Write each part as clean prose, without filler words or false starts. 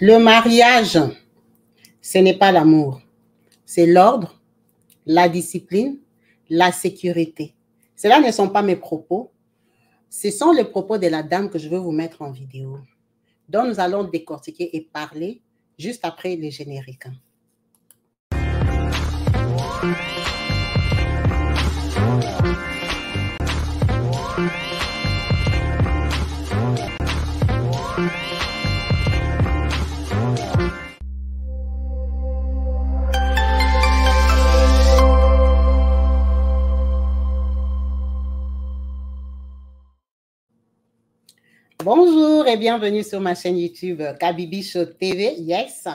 Le mariage, ce n'est pas l'amour. C'est l'ordre, la discipline, la sécurité. Cela ne sont pas mes propos. Ce sont les propos de la dame que je veux vous mettre en vidéo, dont nous allons décortiquer et parler juste après les génériques. Bonjour et bienvenue sur ma chaîne YouTube Kabibi Show TV, yes,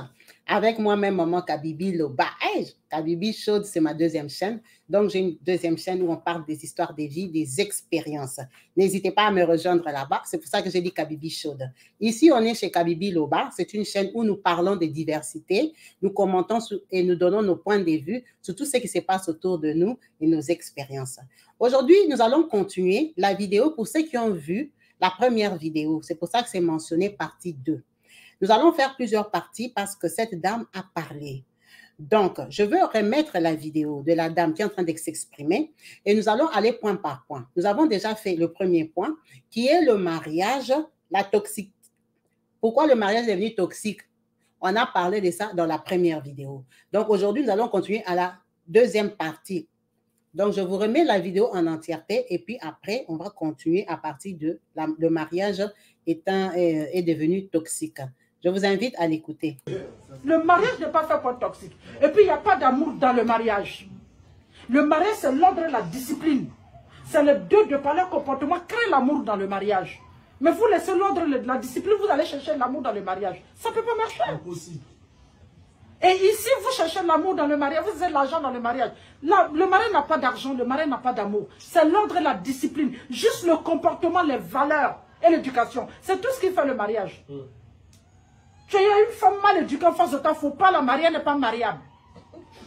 avec moi-même maman Kabibi Loba. Hey, Kabibi Show, c'est ma deuxième chaîne, donc j'ai une deuxième chaîne où on parle des histoires de vie, des expériences. N'hésitez pas à me rejoindre là-bas, c'est pour ça que j'ai dit Kabibi Show. Ici, on est chez Kabibi Loba, c'est une chaîne où nous parlons de diversité, nous commentons et nous donnons nos points de vue sur tout ce qui se passe autour de nous et nos expériences. Aujourd'hui, nous allons continuer la vidéo pour ceux qui ont vu la première vidéo. C'est pour ça que c'est mentionné partie 2. Nous allons faire plusieurs parties parce que cette dame a parlé. Donc, je veux remettre la vidéo de la dame qui est en train de s'exprimer et nous allons aller point par point. Nous avons déjà fait le premier point qui est le mariage, la toxique. Pourquoi le mariage est devenu toxique? On a parlé de ça dans la première vidéo. Donc, aujourd'hui, nous allons continuer à la deuxième partie. Donc, je vous remets la vidéo en entièreté et puis après, on va continuer à partir de le mariage est devenu toxique. Je vous invite à l'écouter. Le mariage n'est pas fait pour toxique. Et puis, il n'y a pas d'amour dans le mariage. Le mariage, c'est l'ordre et la discipline. C'est les deux de par leur comportement créent l'amour dans le mariage. Mais vous laissez l'ordre et la discipline, vous allez chercher l'amour dans le mariage. Ça ne peut pas marcher. Impossible. Et ici, vous cherchez l'amour dans le mariage, vous avez l'argent dans le mariage. Là, le mariage n'a pas d'argent, le mariage n'a pas d'amour. C'est l'ordre et la discipline. Juste le comportement, les valeurs et l'éducation. C'est tout ce qui fait le mariage. Tu as une femme mal éduquée en face de toi, il ne faut pas la marier, elle n'est pas mariable.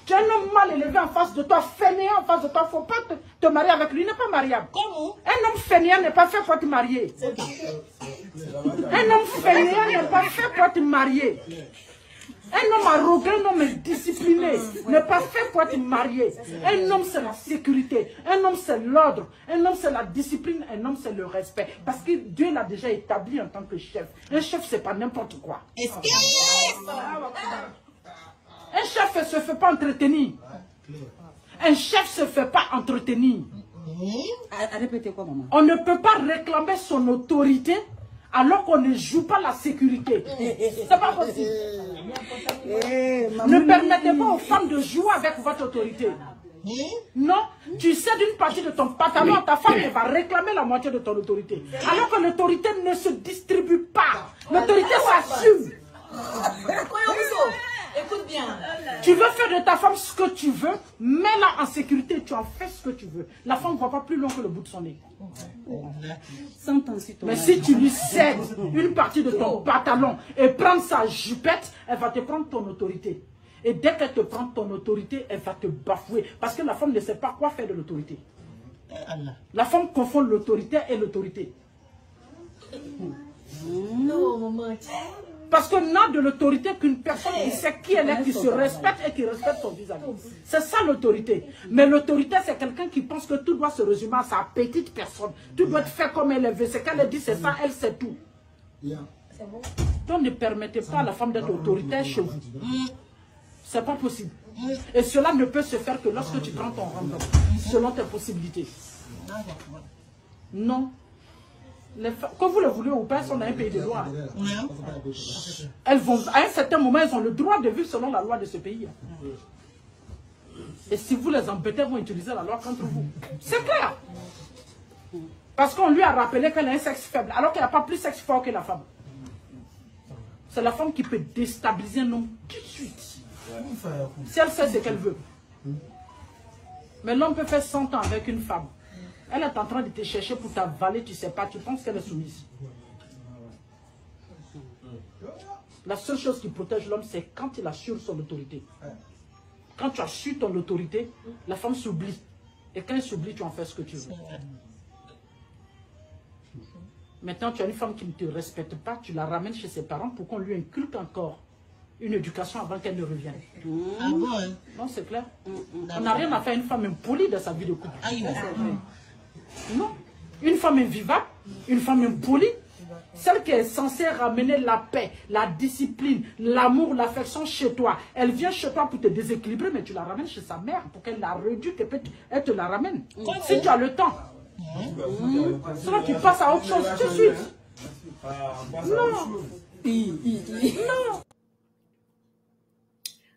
Tu as un homme mal élevé en face de toi, fainéant en face de toi, il ne faut pas te marier avec lui, il n'est pas mariable. Comment? Un homme fainéant n'est pas fait pour te marier. Un homme fainéant n'est pas fait pour te marier. Un homme arrogant, un homme discipliné, n'est pas fait pour être marié. Un homme, c'est la sécurité. Un homme, c'est l'ordre. Un homme, c'est la discipline. Un homme, c'est le respect. Parce que Dieu l'a déjà établi en tant que chef. Un chef, c'est pas n'importe quoi. Un chef ne se fait pas entretenir. Un chef ne se fait pas entretenir. Répétez quoi, maman? On ne peut pas réclamer son autorité alors qu'on ne joue pas la sécurité. C'est pas possible. Ne permettez pas aux femmes de jouer avec votre autorité. Non, tu sais d'une partie de ton pantalon, ta femme va réclamer la moitié de ton autorité. Alors que l'autorité ne se distribue pas. L'autorité s'assume. Écoute bien. Tu veux faire de ta femme ce que tu veux, mets-la en sécurité, tu en fais ce que tu veux. La femme ne voit pas plus loin que le bout de son nez. Mais si tu lui cèdes une partie de ton pantalon et prends sa jupette, elle va te prendre ton autorité. Et dès qu'elle te prend ton autorité, elle va te bafouer. Parce que la femme ne sait pas quoi faire de l'autorité. La femme confond l'autorité et l'autorité. Non, maman. Parce qu'on n'a de l'autorité qu'une personne qui sait qui elle est, qui se respecte et qui respecte son vis-à-vis. C'est ça l'autorité. Mais l'autorité, c'est quelqu'un qui pense que tout doit se résumer à sa petite personne. Tout doit être fait comme elle veut. C'est qu'elle dit, c'est ça, elle sait tout. Donc ne permettez pas à la femme d'être autoritaire chez vous. C'est pas possible. Et cela ne peut se faire que lorsque tu prends ton rang, selon tes possibilités. Non. Quand vous le voulez ou pas, elles sont dans un pays de loi. Elles vont, à un certain moment, elles ont le droit de vivre selon la loi de ce pays. Et si vous les embêtez, elles vont utiliser la loi contre vous. C'est clair. Parce qu'on lui a rappelé qu'elle a un sexe faible, alors qu'elle n'a pas plus sexe fort que la femme. C'est la femme qui peut déstabiliser un homme tout de suite. Si elle sait ce qu'elle veut. Mais l'homme peut faire 100 ans avec une femme. Elle est en train de te chercher pour t'avaler, tu ne sais pas, tu penses qu'elle est soumise. La seule chose qui protège l'homme, c'est quand il assure son autorité. Quand tu assures ton autorité, la femme s'oublie. Et quand elle s'oublie, tu en fais ce que tu veux. Maintenant, tu as une femme qui ne te respecte pas, tu la ramènes chez ses parents pour qu'on lui inculque encore une éducation avant qu'elle ne revienne. Ah bon, hein? Non, c'est clair. On n'a rien à faire à une femme impolie dans sa vie de couple. Ah, il va faire. Non. Une femme invivable, une femme impolie, celle qui est censée ramener la paix, la discipline, l'amour, l'affection chez toi. Elle vient chez toi pour te déséquilibrer, mais tu la ramènes chez sa mère pour qu'elle la réduise et elle te la ramène. Si tu as le temps. Sinon, tu passes à autre chose tout de suite. Non.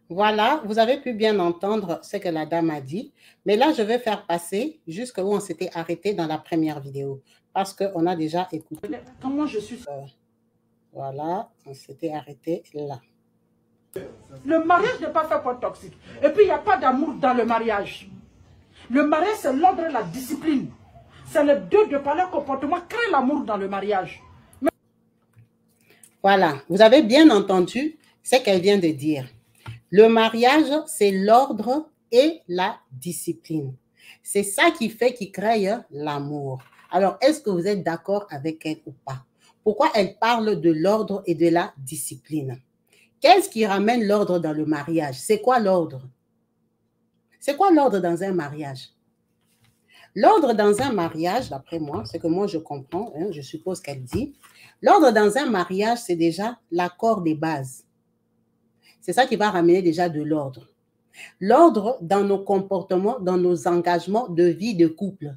Voilà, vous avez pu bien entendre ce que la dame a dit. Mais là, je vais faire passer jusqu'où on s'était arrêté dans la première vidéo. Parce qu'on a déjà écouté. Comment je suis... Voilà, on s'était arrêté là. Le mariage n'est pas fait pour être toxique. Et puis, il n'y a pas d'amour dans le mariage. Le mariage, c'est l'ordre et la discipline. C'est les deux de par leur comportement créent l'amour dans le mariage. Voilà, vous avez bien entendu ce qu'elle vient de dire. Le mariage, c'est l'ordre et la discipline. C'est ça qui fait qu'il crée l'amour. Alors, est-ce que vous êtes d'accord avec elle ou pas? Pourquoi elle parle de l'ordre et de la discipline? Qu'est-ce qui ramène l'ordre dans le mariage? C'est quoi l'ordre? C'est quoi l'ordre dans un mariage? L'ordre dans un mariage, d'après moi, c'est que moi je comprends, hein, je suppose qu'elle dit, l'ordre dans un mariage, c'est déjà l'accord des bases. C'est ça qui va ramener déjà de l'ordre. L'ordre dans nos comportements, dans nos engagements de vie de couple.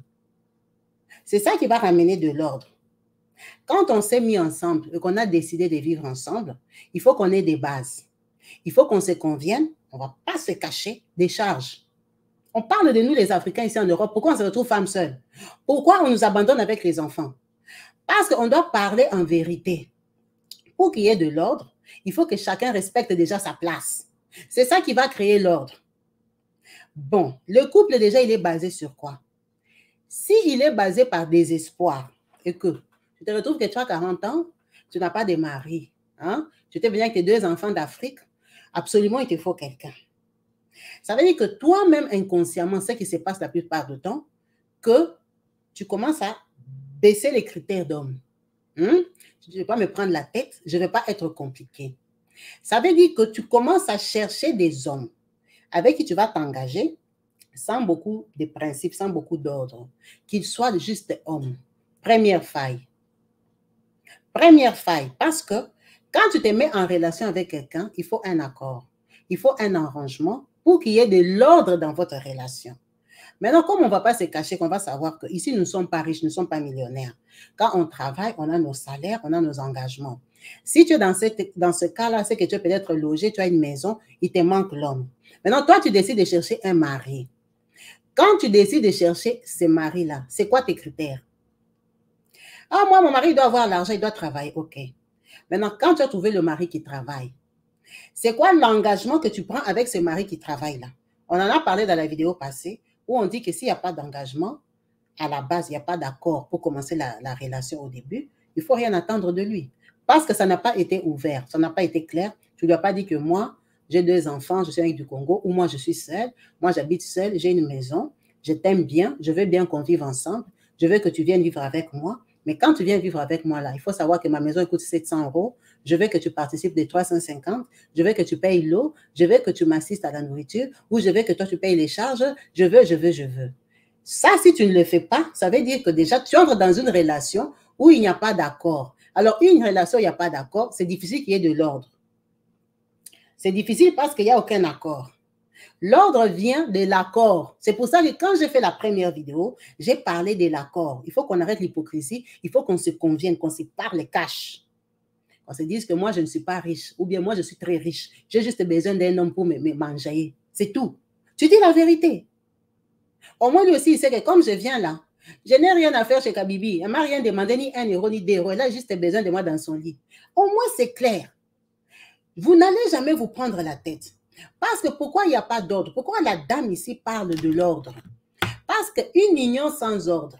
C'est ça qui va ramener de l'ordre. Quand on s'est mis ensemble et qu'on a décidé de vivre ensemble, il faut qu'on ait des bases. Il faut qu'on se convienne, on ne va pas se cacher des charges. On parle de nous les Africains ici en Europe, pourquoi on se retrouve femmes seules? Pourquoi on nous abandonne avec les enfants? Parce qu'on doit parler en vérité. Pour qu'il y ait de l'ordre, il faut que chacun respecte déjà sa place. C'est ça qui va créer l'ordre. Bon, le couple déjà, il est basé sur quoi? S'il est basé par désespoir et que tu te retrouves que tu as 40 ans, tu n'as pas de mari, hein? Tu t'es venu avec tes 2 enfants d'Afrique, absolument, il te faut quelqu'un. Ça veut dire que toi-même, inconsciemment, ce qui se passe la plupart du temps, que tu commences à baisser les critères d'homme. Je ne vais pas me prendre la tête, je ne vais pas être compliqué. Ça veut dire que tu commences à chercher des hommes avec qui tu vas t'engager sans beaucoup de principes, sans beaucoup d'ordre, qu'ils soient juste hommes. Première faille. Première faille, parce que quand tu te mets en relation avec quelqu'un, il faut un accord, il faut un arrangement pour qu'il y ait de l'ordre dans votre relation. Maintenant, comme on ne va pas se cacher, qu'on va savoir qu'ici, nous ne sommes pas riches, nous ne sommes pas millionnaires. Quand on travaille, on a nos salaires, on a nos engagements. Si tu es dans ce cas-là, c'est que tu es peut-être logé, tu as une maison, il te manque l'homme. Maintenant, toi, tu décides de chercher un mari. Quand tu décides de chercher ce mari-là, c'est quoi tes critères? Ah, moi, mon mari doit avoir l'argent, il doit travailler. OK. Maintenant, quand tu as trouvé le mari qui travaille, c'est quoi l'engagement que tu prends avec ce mari qui travaille là? On en a parlé dans la vidéo passée où on dit que s'il n'y a pas d'engagement, à la base, il n'y a pas d'accord pour commencer la relation au début, il ne faut rien attendre de lui. Parce que ça n'a pas été ouvert, ça n'a pas été clair. Tu ne lui as pas dit que moi, j'ai 2 enfants, je suis avec du Congo, ou moi, je suis seule, moi, j'habite seule, j'ai une maison, je t'aime bien, je veux bien qu'on vive ensemble, je veux que tu viennes vivre avec moi. Mais quand tu viens vivre avec moi là, il faut savoir que ma maison coûte 700 €. Je veux que tu participes de 350. Je veux que tu payes l'eau. Je veux que tu m'assistes à la nourriture. Ou je veux que toi, tu payes les charges. Je veux. Ça, si tu ne le fais pas, ça veut dire que déjà, tu entres dans une relation où il n'y a pas d'accord. Alors, une relation où il n'y a pas d'accord, c'est difficile qu'il y ait de l'ordre. C'est difficile parce qu'il n'y a aucun accord. L'ordre vient de l'accord. C'est pour ça que quand j'ai fait la première vidéo, j'ai parlé de l'accord. Il faut qu'on arrête l'hypocrisie. Il faut qu'on se convienne, qu'on se parle cash. On se dise que moi, je ne suis pas riche. Ou bien moi, je suis très riche. J'ai juste besoin d'un homme pour me manger. C'est tout. Tu dis la vérité. Au moins, lui aussi, il sait que comme je viens là, je n'ai rien à faire chez Kabibi. Elle ne m'a rien demandé, ni 1 € ni 2 €. Elle a juste besoin de moi dans son lit. Au moins, c'est clair. Vous n'allez jamais vous prendre la tête. Parce que pourquoi il n'y a pas d'ordre? Pourquoi la dame ici parle de l'ordre? Parce qu'une union sans ordre,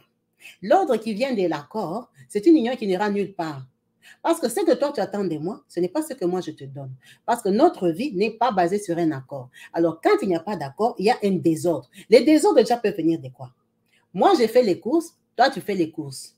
l'ordre qui vient de l'accord, c'est une union qui n'ira nulle part. Parce que ce que toi tu attends de moi, ce n'est pas ce que moi je te donne. Parce que notre vie n'est pas basée sur un accord. Alors quand il n'y a pas d'accord, il y a un désordre. Les désordres déjà peuvent venir de quoi? Moi j'ai fait les courses, toi tu fais les courses.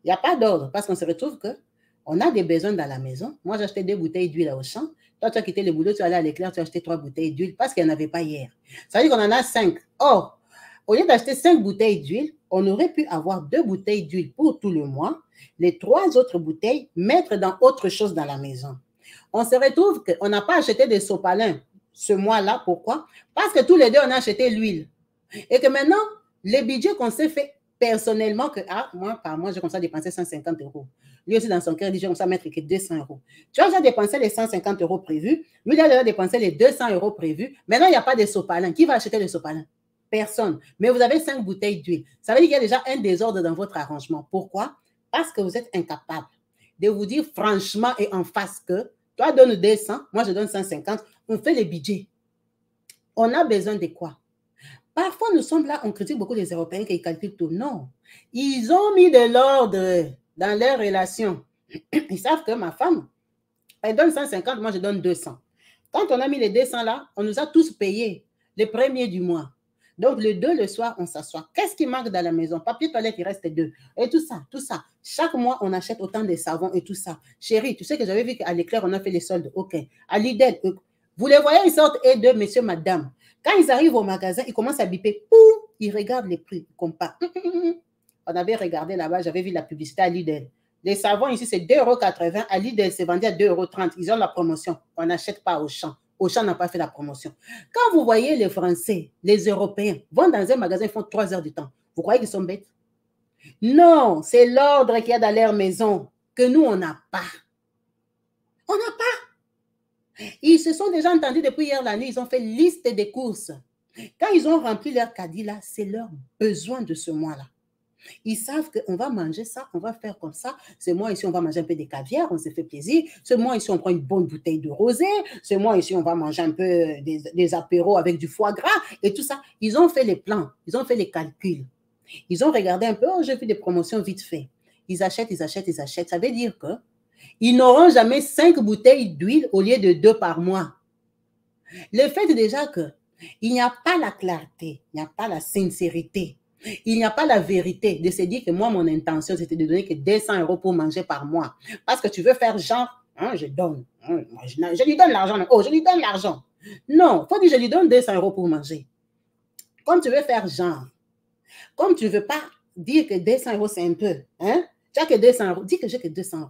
Il n'y a pas d'ordre parce qu'on se retrouve qu'on a des besoins dans la maison. Moi, j'ai acheté 2 bouteilles d'huile à Auchan. Toi, tu as quitté le boulot, tu es allé à l'éclair, tu as acheté 3 bouteilles d'huile parce qu'il n'y en avait pas hier. Ça veut dire qu'on en a 5. Or, au lieu d'acheter 5 bouteilles d'huile, on aurait pu avoir 2 bouteilles d'huile pour tout le mois, les 3 autres bouteilles, mettre dans autre chose dans la maison. On se retrouve qu'on n'a pas acheté des sopalins ce mois-là. Pourquoi? Parce que tous les deux, on a acheté l'huile. Et que maintenant, les budgets qu'on s'est fait personnellement, que moi, par mois, j'ai commencé à dépenser 150 €. Lui aussi, dans son cœur, il dit, j'ai commencé à mettre que 200 €. Tu as déjà dépensé les 150 € prévus. Lui, il a déjà dépensé les 200 € prévus. Maintenant, il n'y a pas de sopalin. Qui va acheter le sopalin? Personne. Mais vous avez 5 bouteilles d'huile. Ça veut dire qu'il y a déjà un désordre dans votre arrangement. Pourquoi? Parce que vous êtes incapable de vous dire franchement et en face que toi donne 200, moi je donne 150. On fait les budgets. On a besoin de quoi? Parfois, nous sommes là, on critique beaucoup les Européens qui calculent tout. Non. Ils ont mis de l'ordre dans leurs relations. Ils savent que ma femme, elle donne 150, moi je donne 200. Quand on a mis les 200 là, on nous a tous payés le premier du mois. Donc, le 2, le soir, on s'assoit. Qu'est-ce qui manque dans la maison? Papier toilette, il reste 2. Et tout ça, tout ça. Chaque mois, on achète autant de savons et tout ça. Chérie, tu sais que j'avais vu qu'à l'éclair, on a fait les soldes. OK. À Lidl, vous les voyez, ils sortent et de monsieur, madame. Quand ils arrivent au magasin, ils commencent à biper. Pouf, ils regardent les prix, ils comparent. On avait regardé là-bas, j'avais vu la publicité à Lidl. Les savons ici, c'est 2,80 €. À Lidl, c'est vendu à 2,30 €. Ils ont la promotion. On n'achète pas au champ. Auchan n'a pas fait la promotion. Quand vous voyez les Français, les Européens, vont dans un magasin, ils font 3 heures du temps. Vous croyez qu'ils sont bêtes? Non, c'est l'ordre qu'il y a dans leur maison que nous, on n'a pas. On n'a pas. Ils se sont déjà entendus depuis hier la nuit, ils ont fait liste des courses. Quand ils ont rempli leur caddie là, c'est leur besoin de ce mois-là. Ils savent qu'on va manger ça, on va faire comme ça. Ce mois ici, on va manger un peu de caviar, on se fait plaisir. Ce mois ici, on prend une bonne bouteille de rosé. Ce mois ici, on va manger un peu des apéros avec du foie gras et tout ça. Ils ont fait les plans, ils ont fait les calculs. Ils ont regardé un peu, oh, j'ai vu des promotions vite fait. Ils achètent, ils achètent, ils achètent. Ça veut dire qu'ils n'auront jamais 5 bouteilles d'huile au lieu de 2 par mois. Le fait déjà qu'il n'y a pas la clarté, il n'y a pas la sincérité. Il n'y a pas la vérité de se dire que moi, mon intention, c'était de donner que 200 € pour manger par mois. Parce que tu veux faire genre, hein, je donne. Hein, je lui donne l'argent. Oh, je lui donne l'argent. Non, il faut dire je lui donne 200 € pour manger. Comme tu veux faire genre, comme tu ne veux pas dire que 200 € c'est un peu, hein, tu as que 200 €, dis que j'ai que 200 €.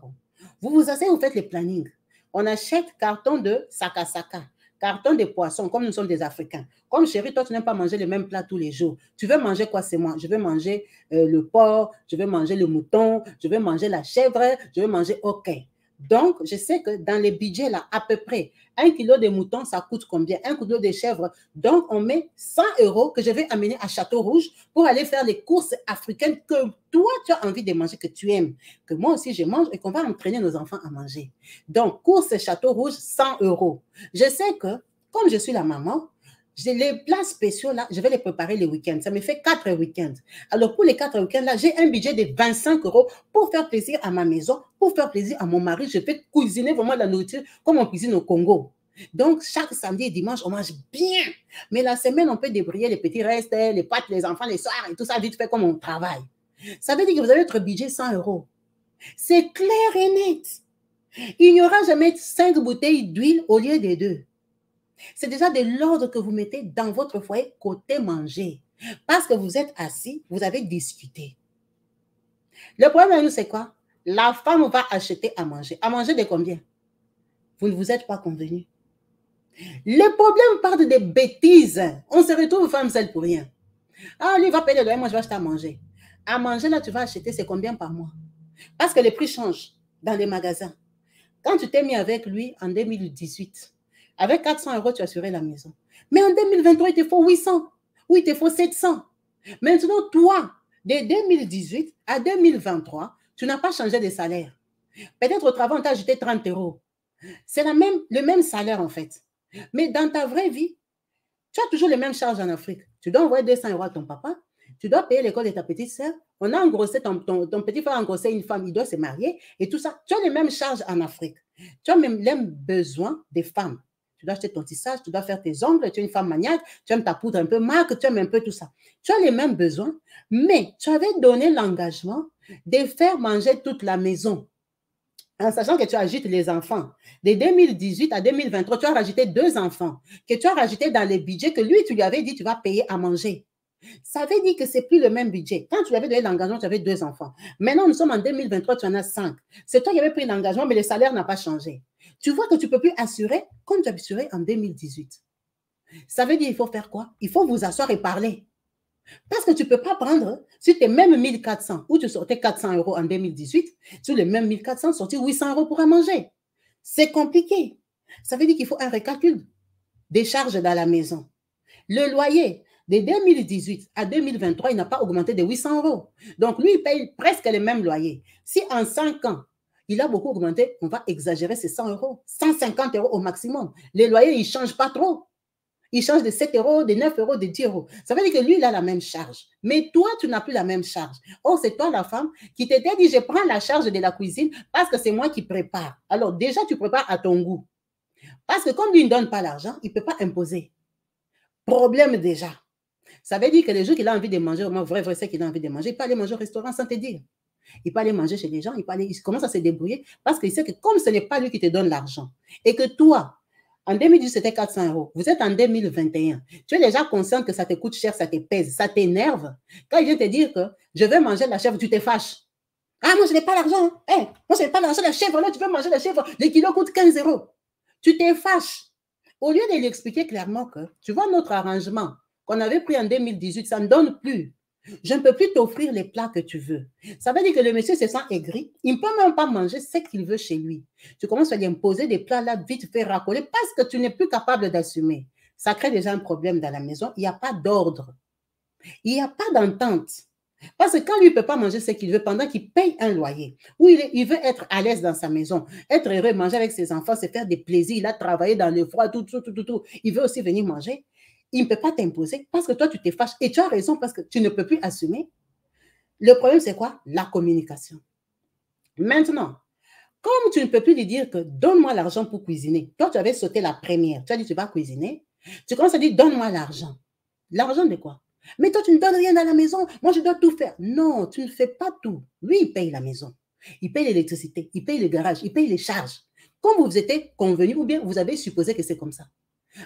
Vous vous asseyez, vous faites les plannings. On achète carton de saka-saka. Carton de poissons, comme nous sommes des Africains. Comme chérie, toi, tu n'aimes pas manger les mêmes plats tous les jours. Tu veux manger quoi, c'est moi? Je veux manger le porc, je veux manger le mouton, je veux manger la chèvre, je veux manger OK. Donc, je sais que dans les budgets, là, à peu près, 1 kilo de mouton, ça coûte combien? 1 kilo de chèvre. Donc, on met 100 € que je vais amener à Château Rouge pour aller faire les courses africaines que toi, tu as envie de manger, que tu aimes, que moi aussi, je mange et qu'on va entraîner nos enfants à manger. Donc, courses Château Rouge, 100 €. Je sais que, comme je suis la maman, j'ai les plats spéciaux là, je vais les préparer les week-ends. Ça me fait 4 week-ends. Alors, pour les 4 week-ends là, j'ai un budget de 25 € pour faire plaisir à ma maison, pour faire plaisir à mon mari. Je vais cuisiner vraiment la nourriture comme on cuisine au Congo. Donc, chaque samedi et dimanche, on mange bien. Mais la semaine, on peut débrouiller les petits restes, les pâtes, les enfants, les soirs et tout ça, vite fait comme on travaille. Ça veut dire que vous avez votre budget 100 €. C'est clair et net. Il n'y aura jamais 5 bouteilles d'huile au lieu des 2. C'est déjà de l'ordre que vous mettez dans votre foyer côté manger. Parce que vous êtes assis, vous avez discuté. Le problème à nous, c'est quoi? La femme va acheter à manger. À manger de combien? Vous ne vous êtes pas convenu. Le problème part des bêtises. On se retrouve femme seule pour rien. Ah, lui va payer le loyer, moi je vais acheter à manger. À manger, là, tu vas acheter, c'est combien par mois? Parce que les prix changent dans les magasins. Quand tu t'es mis avec lui en 2018, avec 400 €, tu assurais la maison. Mais en 2023, il te faut 800. Ou il te faut 700. Maintenant, toi, de 2018 à 2023, tu n'as pas changé de salaire. Peut-être au travail, on t'a ajouté 30 €. C'est le même salaire, en fait. Mais dans ta vraie vie, tu as toujours les mêmes charges en Afrique. Tu dois envoyer 200 € à ton papa. Tu dois payer l'école de ta petite sœur. On a engrossé ton petit frère a engrossé une femme, il doit se marier et tout ça. Tu as les mêmes charges en Afrique. Tu as même les besoins des femmes. tu dois acheter ton tissage, tu dois faire tes ongles, tu es une femme maniaque, tu aimes ta poudre un peu marque, tu aimes un peu tout ça. Tu as les mêmes besoins, mais tu avais donné l'engagement de faire manger toute la maison. En sachant que tu agites les enfants. De 2018 à 2023, tu as rajouté 2 enfants que tu as rajouté dans les budgets que lui, tu lui avais dit tu vas payer à manger. Ça veut dire que ce n'est plus le même budget. Quand tu lui avais donné l'engagement, tu avais 2 enfants. Maintenant, nous sommes en 2023, tu en as 5. C'est toi qui avais pris l'engagement, mais le salaire n'a pas changé. Tu vois que tu ne peux plus assurer comme tu as assuré en 2018. Ça veut dire qu'il faut faire quoi? Il faut vous asseoir et parler. Parce que tu ne peux pas prendre, sur tes mêmes 1400, où tu sortais 400 € en 2018, sur les mêmes 1400, sortir 800 € pour à manger. C'est compliqué. Ça veut dire qu'il faut un recalcul des charges dans la maison. Le loyer, de 2018 à 2023, il n'a pas augmenté de 800 €. Donc, lui, il paye presque les mêmes loyers. Si en 5 ans, il a beaucoup augmenté, on va exagérer ces 100 €, 150 € au maximum. Les loyers, ils ne changent pas trop. Il change de 7 €, de 9 €, de 10 €. Ça veut dire que lui, il a la même charge. Mais toi, tu n'as plus la même charge. Or, c'est toi, la femme, qui t'était dit, je prends la charge de la cuisine parce que c'est moi qui prépare. Alors, déjà, tu prépares à ton goût. Parce que comme lui ne donne pas l'argent, il ne peut pas imposer. Problème déjà. Ça veut dire que les jours qu'il a envie de manger, vraiment vrai, c'est qu'il a envie de manger, il peut aller manger au restaurant sans te dire. Il peut aller manger chez les gens, il commence à se débrouiller parce qu'il sait que comme ce n'est pas lui qui te donne l'argent et que toi, en 2010, c'était 400 €. Vous êtes en 2021. Tu es déjà consciente que ça te coûte cher, ça te pèse, ça t'énerve. Quand il vient te dire que je vais manger la chèvre, tu te fâches. Ah, moi, je n'ai pas l'argent. Hey, moi, je n'ai pas l'argent de la chèvre. Là, tu veux manger la chèvre. Les kilos coûtent 15 €. Tu te fâches. Au lieu de lui expliquer clairement que, tu vois, notre arrangement qu'on avait pris en 2018, ça ne donne plus. Je ne peux plus t'offrir les plats que tu veux. Ça veut dire que le monsieur se sent aigri. Il ne peut même pas manger ce qu'il veut chez lui. Tu commences à lui imposer des plats là, vite fait racoler, parce que tu n'es plus capable d'assumer. Ça crée déjà un problème dans la maison. Il n'y a pas d'ordre. Il n'y a pas d'entente. Parce que quand lui ne peut pas manger ce qu'il veut pendant qu'il paye un loyer, où il veut être à l'aise dans sa maison, être heureux, manger avec ses enfants, se faire des plaisirs, il a travaillé dans le froid, tout. Il veut aussi venir manger. Il ne peut pas t'imposer parce que toi, tu te fâches. Et tu as raison parce que tu ne peux plus assumer. Le problème, c'est quoi? La communication. Maintenant, comme tu ne peux plus lui dire que donne-moi l'argent pour cuisiner, toi, tu avais sauté la première. Tu as dit tu vas cuisiner. Tu commences à dire donne-moi l'argent. L'argent de quoi? Mais toi, tu ne donnes rien dans la maison. Moi, je dois tout faire. Non, tu ne fais pas tout. Lui, il paye la maison. Il paye l'électricité. Il paye le garage. Il paye les charges. Comme vous étiez convenu ou bien vous avez supposé que c'est comme ça.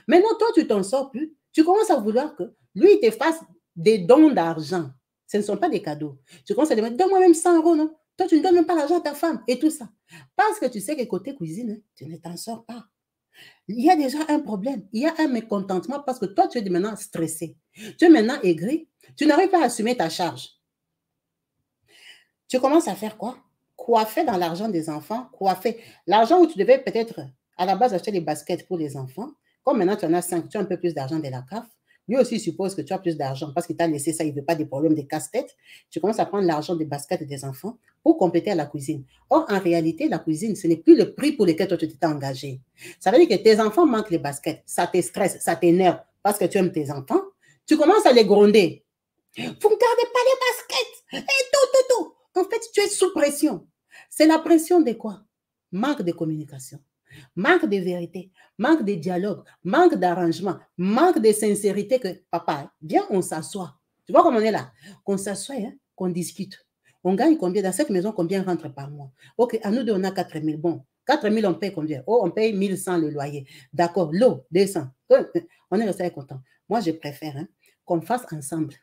Maintenant, toi, tu t'en sors plus. Tu commences à vouloir que lui, il te fasse des dons d'argent. Ce ne sont pas des cadeaux. Tu commences à demander, donne-moi même 100 € non? Toi, tu ne donnes même pas l'argent à ta femme et tout ça. Parce que tu sais que côté cuisine, tu ne t'en sors pas. Il y a déjà un problème. Il y a un mécontentement parce que toi, tu es maintenant stressé. Tu es maintenant aigri. Tu n'arrives pas à assumer ta charge. Tu commences à faire quoi? Coiffer dans l'argent des enfants. Coiffer. L'argent où tu devais peut-être à la base acheter des baskets pour les enfants. Comme maintenant, tu en as 5, tu as un peu plus d'argent de la CAF. Lui aussi, il suppose que tu as plus d'argent parce qu'il t'a laissé ça, il ne veut pas des problèmes de casse-tête. Tu commences à prendre l'argent des baskets des enfants pour compléter à la cuisine. Or, en réalité, la cuisine, ce n'est plus le prix pour lequel toi, tu t'es engagé. Ça veut dire que tes enfants manquent les baskets. Ça te stresse, ça t'énerve parce que tu aimes tes enfants. Tu commences à les gronder. Vous ne gardez pas les baskets. Et tout. En fait, tu es sous pression. C'est la pression de quoi? Manque de communication. Manque de vérité, manque de dialogue, manque d'arrangement, manque de sincérité que, papa, viens, on s'assoit. Tu vois comme on est là? Qu'on s'assoit, hein, qu'on discute. On gagne combien? Dans cette maison, combien rentre par mois? Ok, à nous deux, on a 4 000. Bon, 4 000, on paye combien? Oh, on paye 1 100 le loyer. D'accord, l'eau, 200. On est resté content. Moi, je préfère qu'on fasse ensemble.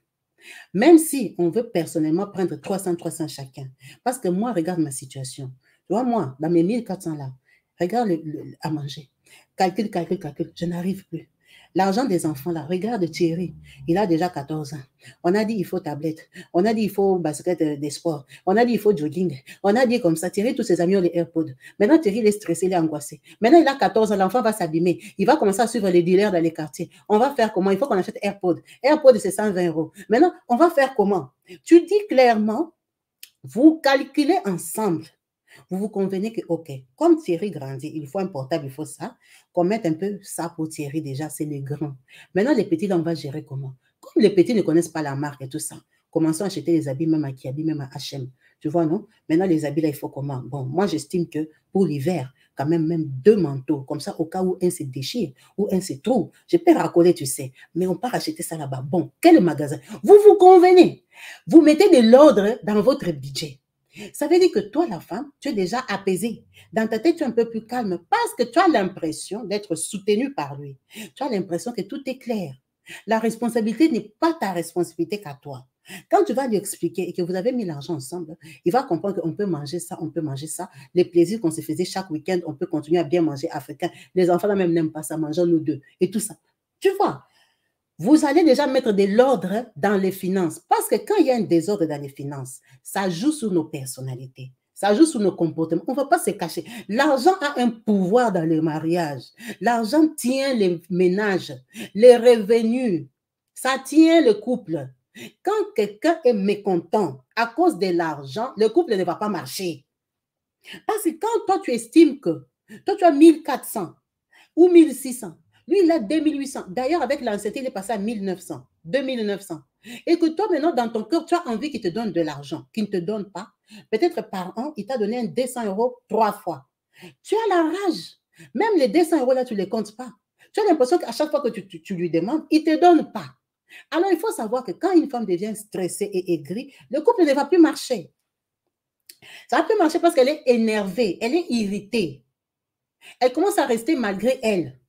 Même si on veut personnellement prendre 300 chacun. Parce que moi, regarde ma situation. Tu vois, moi, dans mes 1400 là, regarde à manger. Calcule. Je n'arrive plus. L'argent des enfants, là, regarde Thierry. Il a déjà 14 ans. On a dit il faut tablette. On a dit il faut basket des sports. On a dit il faut jogging. On a dit comme ça. Thierry, tous ses amis ont les AirPods. Maintenant, Thierry, il est stressé, il est angoissé. Maintenant, il a 14 ans. L'enfant va s'abîmer. Il va commencer à suivre les dealers dans les quartiers. On va faire comment? Il faut qu'on achète AirPods. AirPods, c'est 120 €. Maintenant, on va faire comment? Tu dis clairement, vous calculez ensemble. Vous vous convenez que, ok, comme Thierry grandit, il faut un portable, il faut ça, qu'on mette un peu ça pour Thierry déjà, c'est les grands. Maintenant, les petits, là, on va gérer comment? Comme les petits ne connaissent pas la marque et tout ça, commençons à acheter les habits même à Kiabi, même à H&M. Tu vois, non? Maintenant, les habits, là, il faut comment? Bon, moi, j'estime que pour l'hiver, quand même 2 manteaux, comme ça, au cas où un se déchire ou un se trouve. Je peux racoler, tu sais, mais on part acheter ça là-bas. Bon, quel magasin? Vous vous convenez. Vous mettez de l'ordre dans votre budget. Ça veut dire que toi, la femme, tu es déjà apaisée. Dans ta tête, tu es un peu plus calme parce que tu as l'impression d'être soutenue par lui. Tu as l'impression que tout est clair. La responsabilité n'est pas ta responsabilité qu'à toi. Quand tu vas lui expliquer et que vous avez mis l'argent ensemble, il va comprendre qu'on peut manger ça, on peut manger ça. Les plaisirs qu'on se faisait chaque week-end, on peut continuer à bien manger africain. Les enfants là même n'aiment pas ça, mangeons nous deux et tout ça. Tu vois, vous allez déjà mettre de l'ordre dans les finances. Parce que quand il y a un désordre dans les finances, ça joue sur nos personnalités. Ça joue sur nos comportements. On ne va pas se cacher. L'argent a un pouvoir dans le mariage. L'argent tient les ménages, les revenus. Ça tient le couple. Quand quelqu'un est mécontent à cause de l'argent, le couple ne va pas marcher. Parce que quand toi, tu estimes que toi, tu as 1400 ou 1600, lui, il a 2800. D'ailleurs, avec l'ancienneté, il est passé à 1900, 2900. Et que toi, maintenant, dans ton cœur, tu as envie qu'il te donne de l'argent, qu'il ne te donne pas. Peut-être par an, il t'a donné un 200 € 3 fois. Tu as la rage. Même les 200 € là, tu ne les comptes pas. Tu as l'impression qu'à chaque fois que tu lui demandes, il ne te donne pas. Alors, il faut savoir que quand une femme devient stressée et aigrie, le couple ne va plus marcher. Ça va plus marcher parce qu'elle est énervée, elle est irritée. Elle commence à rester malgré elle.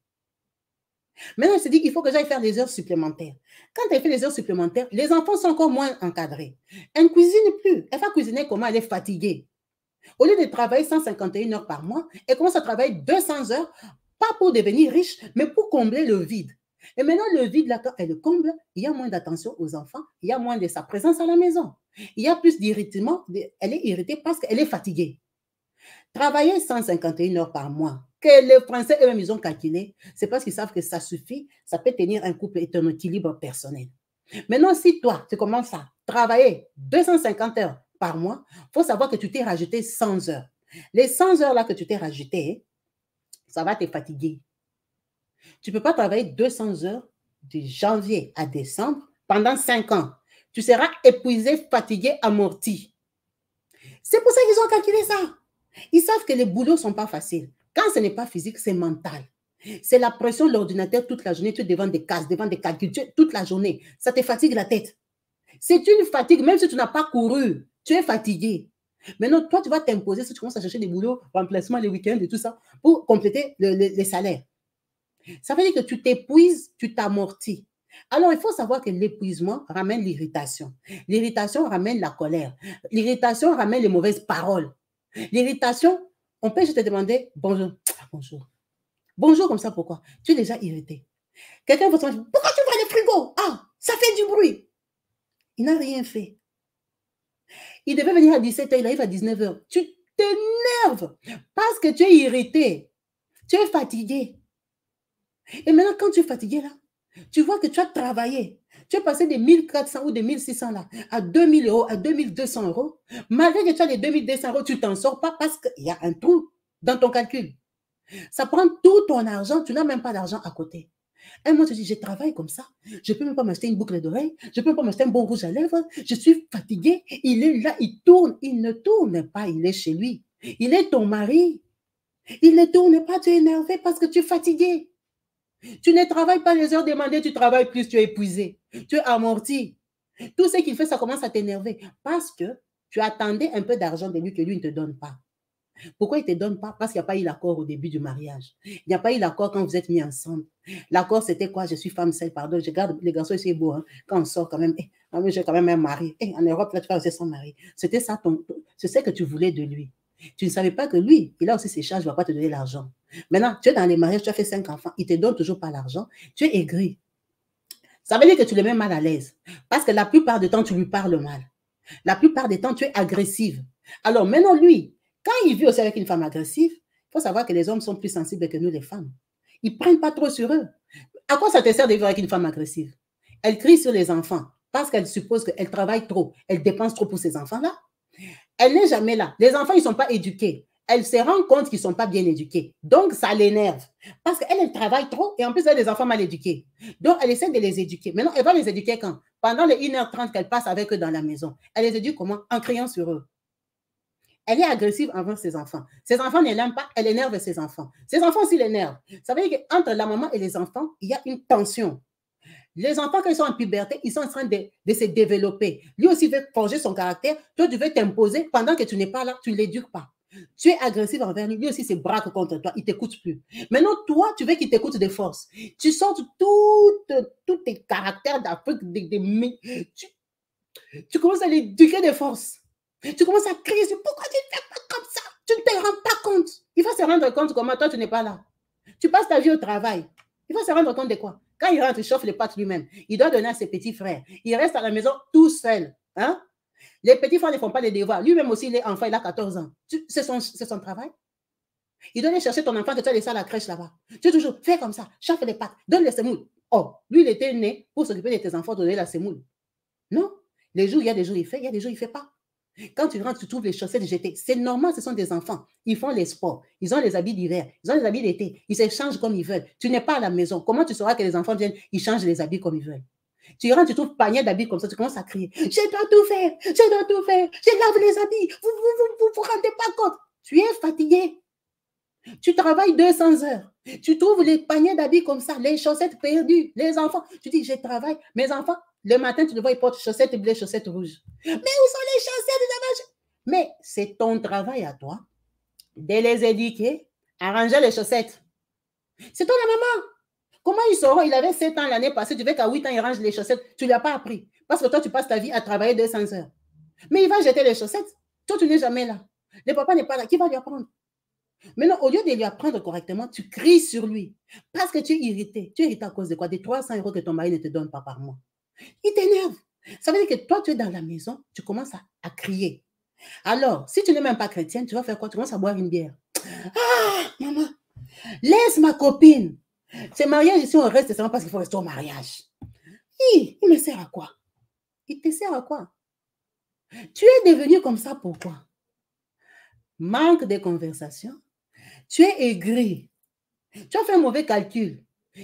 Maintenant, elle se dit qu'il faut que j'aille faire des heures supplémentaires. Quand elle fait des heures supplémentaires, les enfants sont encore moins encadrés. Elle ne cuisine plus. Elle va cuisiner comment? Elle est fatiguée. Au lieu de travailler 151 heures par mois, elle commence à travailler 200 heures, pas pour devenir riche, mais pour combler le vide. Et maintenant, le vide, là, quand elle le comble, il y a moins d'attention aux enfants, il y a moins de sa présence à la maison. Il y a plus d'irritement. Elle est irritée parce qu'elle est fatiguée. Travailler 151 heures par mois, que les Français eux-mêmes, ils ont calculé, c'est parce qu'ils savent que ça suffit, ça peut tenir un couple et ton équilibre personnel. Maintenant, si toi, tu commences à travailler 250 heures par mois, il faut savoir que tu t'es rajouté 100 heures. Les 100 heures là que tu t'es rajouté, ça va te fatiguer. Tu ne peux pas travailler 200 heures de janvier à décembre pendant 5 ans. Tu seras épuisé, fatigué, amorti. C'est pour ça qu'ils ont calculé ça. Ils savent que les boulots ne sont pas faciles. Quand ce n'est pas physique, c'est mental. C'est la pression de l'ordinateur toute la journée. Tu es devant des cases, devant des calculs toute la journée. Ça te fatigue la tête. C'est une fatigue, même si tu n'as pas couru, tu es fatigué. Maintenant, toi, tu vas t'imposer si tu commences à chercher des boulots, remplacement les week-ends et tout ça, pour compléter les salaires. Ça veut dire que tu t'épuises, tu t'amortis. Alors, il faut savoir que l'épuisement ramène l'irritation. L'irritation ramène la colère. L'irritation ramène les mauvaises paroles. L'irritation, on peut juste te demander bonjour. Bonjour. Bonjour comme ça, pourquoi? Tu es déjà irrité. Quelqu'un va te dire, pourquoi tu ouvres le frigo? Ah, ça fait du bruit. Il n'a rien fait. Il devait venir à 17h, il arrive à 19h. Tu t'énerves parce que tu es irrité. Tu es fatigué. Et maintenant, quand tu es fatigué là, tu vois que tu as travaillé. Tu es passé de 1400 ou de 1600 là à 2000 €, à 2200 €. Malgré que tu as les 2200 €, tu ne t'en sors pas parce qu'il y a un trou dans ton calcul. Ça prend tout ton argent, tu n'as même pas d'argent à côté. Et moi, je dis, je travaille comme ça. Je ne peux même pas m'acheter une boucle d'oreille. Je ne peux même pas m'acheter un bon rouge à lèvres. Je suis fatiguée. Il est là, il tourne. Il ne tourne pas, il est chez lui. Il est ton mari. Il ne tourne pas, tu es énervé parce que tu es fatigué. Tu ne travailles pas les heures demandées, tu travailles plus, tu es épuisé. Tu es amorti. Tout ce qu'il fait, ça commence à t'énerver parce que tu attendais un peu d'argent de lui que lui ne te donne pas. Pourquoi il ne te donne pas? Parce qu'il n'y a pas eu l'accord au début du mariage. Il n'y a pas eu l'accord quand vous êtes mis ensemble. L'accord, c'était quoi? Je suis femme seule, pardon. Je garde les garçons, c'est beau. Hein? Quand on sort, quand même, j'ai quand même un mari. En Europe, là, tu vas rester sans mari. C'était ça, c'est ce que tu voulais de lui. Tu ne savais pas que lui, il a aussi ses charges, il ne va pas te donner l'argent. Maintenant, tu es dans les mariages, tu as fait 5 enfants, il ne te donne toujours pas l'argent. Tu es aigri. Ça veut dire que tu le mets mal à l'aise. Parce que la plupart du temps, tu lui parles mal. La plupart du temps, tu es agressive. Alors maintenant, lui, quand il vit aussi avec une femme agressive, il faut savoir que les hommes sont plus sensibles que nous, les femmes. Ils ne prennent pas trop sur eux. À quoi ça te sert de vivre avec une femme agressive? Elle crie sur les enfants parce qu'elle suppose qu'elle travaille trop, elle dépense trop pour ces enfants-là. Elle n'est jamais là. Les enfants, ils ne sont pas éduqués. Elle se rend compte qu'ils ne sont pas bien éduqués. Donc, ça l'énerve. Parce qu'elle, elle travaille trop et en plus, elle a des enfants mal éduqués. Donc, elle essaie de les éduquer. Maintenant, elle va les éduquer quand? Pendant les 1h30 qu'elle passe avec eux dans la maison. Elle les éduque comment? En criant sur eux. Elle est agressive envers ses enfants. Ses enfants ne l'aiment pas, elle énerve ses enfants. Ses enfants aussi l'énervent. Ça veut dire qu'entre la maman et les enfants, il y a une tension. Les enfants, quand ils sont en puberté, ils sont en train de se développer. Lui aussi veut forger son caractère. Toi, tu veux t'imposer pendant que tu n'es pas là, tu ne l'éduques pas. Tu es agressif envers lui. Lui aussi se braque contre toi. Il ne t'écoute plus. Maintenant, toi, tu veux qu'il t'écoute de force. Tu sortes tous tes caractères d'Afrique. Tu commences à l'éduquer de force. Tu commences à crier. Pourquoi tu ne fais pas comme ça? Tu ne te rends pas compte. Il va se rendre compte comment toi, tu n'es pas là. Tu passes ta vie au travail. Il va se rendre compte de quoi? Quand il rentre, il chauffe les pattes lui-même. Il doit donner à ses petits frères. Il reste à la maison tout seul. Hein? Les petits frères ne font pas les devoirs. Lui-même aussi, il est enfant, il a 14 ans. C'est son travail. Il doit aller chercher ton enfant que tu as laissé à la crèche là-bas. Tu as toujours fait comme ça, chauffe les pattes, donne les semoules. Oh, lui, il était né pour s'occuper de tes enfants, donner la semoule. Non. Les jours, il y a des jours, il fait, il y a des jours, il ne fait pas. Quand tu rentres, tu trouves les chaussettes jetées. C'est normal, ce sont des enfants. Ils font les sports. Ils ont les habits d'hiver. Ils ont les habits d'été. Ils s'échangent comme ils veulent. Tu n'es pas à la maison. Comment tu sauras que les enfants viennent, ils changent les habits comme ils veulent? Tu rentres, tu trouves panier d'habits comme ça, tu commences à crier. Je dois tout faire. Je dois tout faire. Je lave les habits. Vous rendez pas compte. Tu es fatigué. Tu travailles 200 heures. Tu trouves les paniers d'habits comme ça, les chaussettes perdues, les enfants. Tu dis, je travaille. Mes enfants, le matin, tu le vois, ils portent chaussettes bleues, chaussettes rouges. Mais où sont les chaussettes? Mais c'est ton travail à toi de les éduquer, arranger les chaussettes. C'est toi la maman. Comment ils sauront? Il avait 7 ans l'année passée, tu veux qu'à 8 ans, il range les chaussettes. Tu ne lui as pas appris. Parce que toi, tu passes ta vie à travailler 200 heures. Mais il va jeter les chaussettes. Toi, tu n'es jamais là. Le papa n'est pas là. Qui va lui apprendre? Maintenant, au lieu de lui apprendre correctement, tu cries sur lui. Parce que tu es irrité. Tu es irrité à cause de quoi? Des 300 € que ton mari ne te donne pas par mois. Il t'énerve. Ça veut dire que toi, tu es dans la maison, tu commences à crier. Alors, si tu n'es même pas chrétienne, tu vas faire quoi? Tu commences à boire une bière. Ah, maman, laisse ma copine. Ce mariage ici, on reste seulement parce qu'il faut rester au mariage. Il me sert à quoi? Il te sert à quoi? Tu es devenu comme ça, pourquoi? Manque de conversation. Tu es aigri. Tu as fait un mauvais calcul.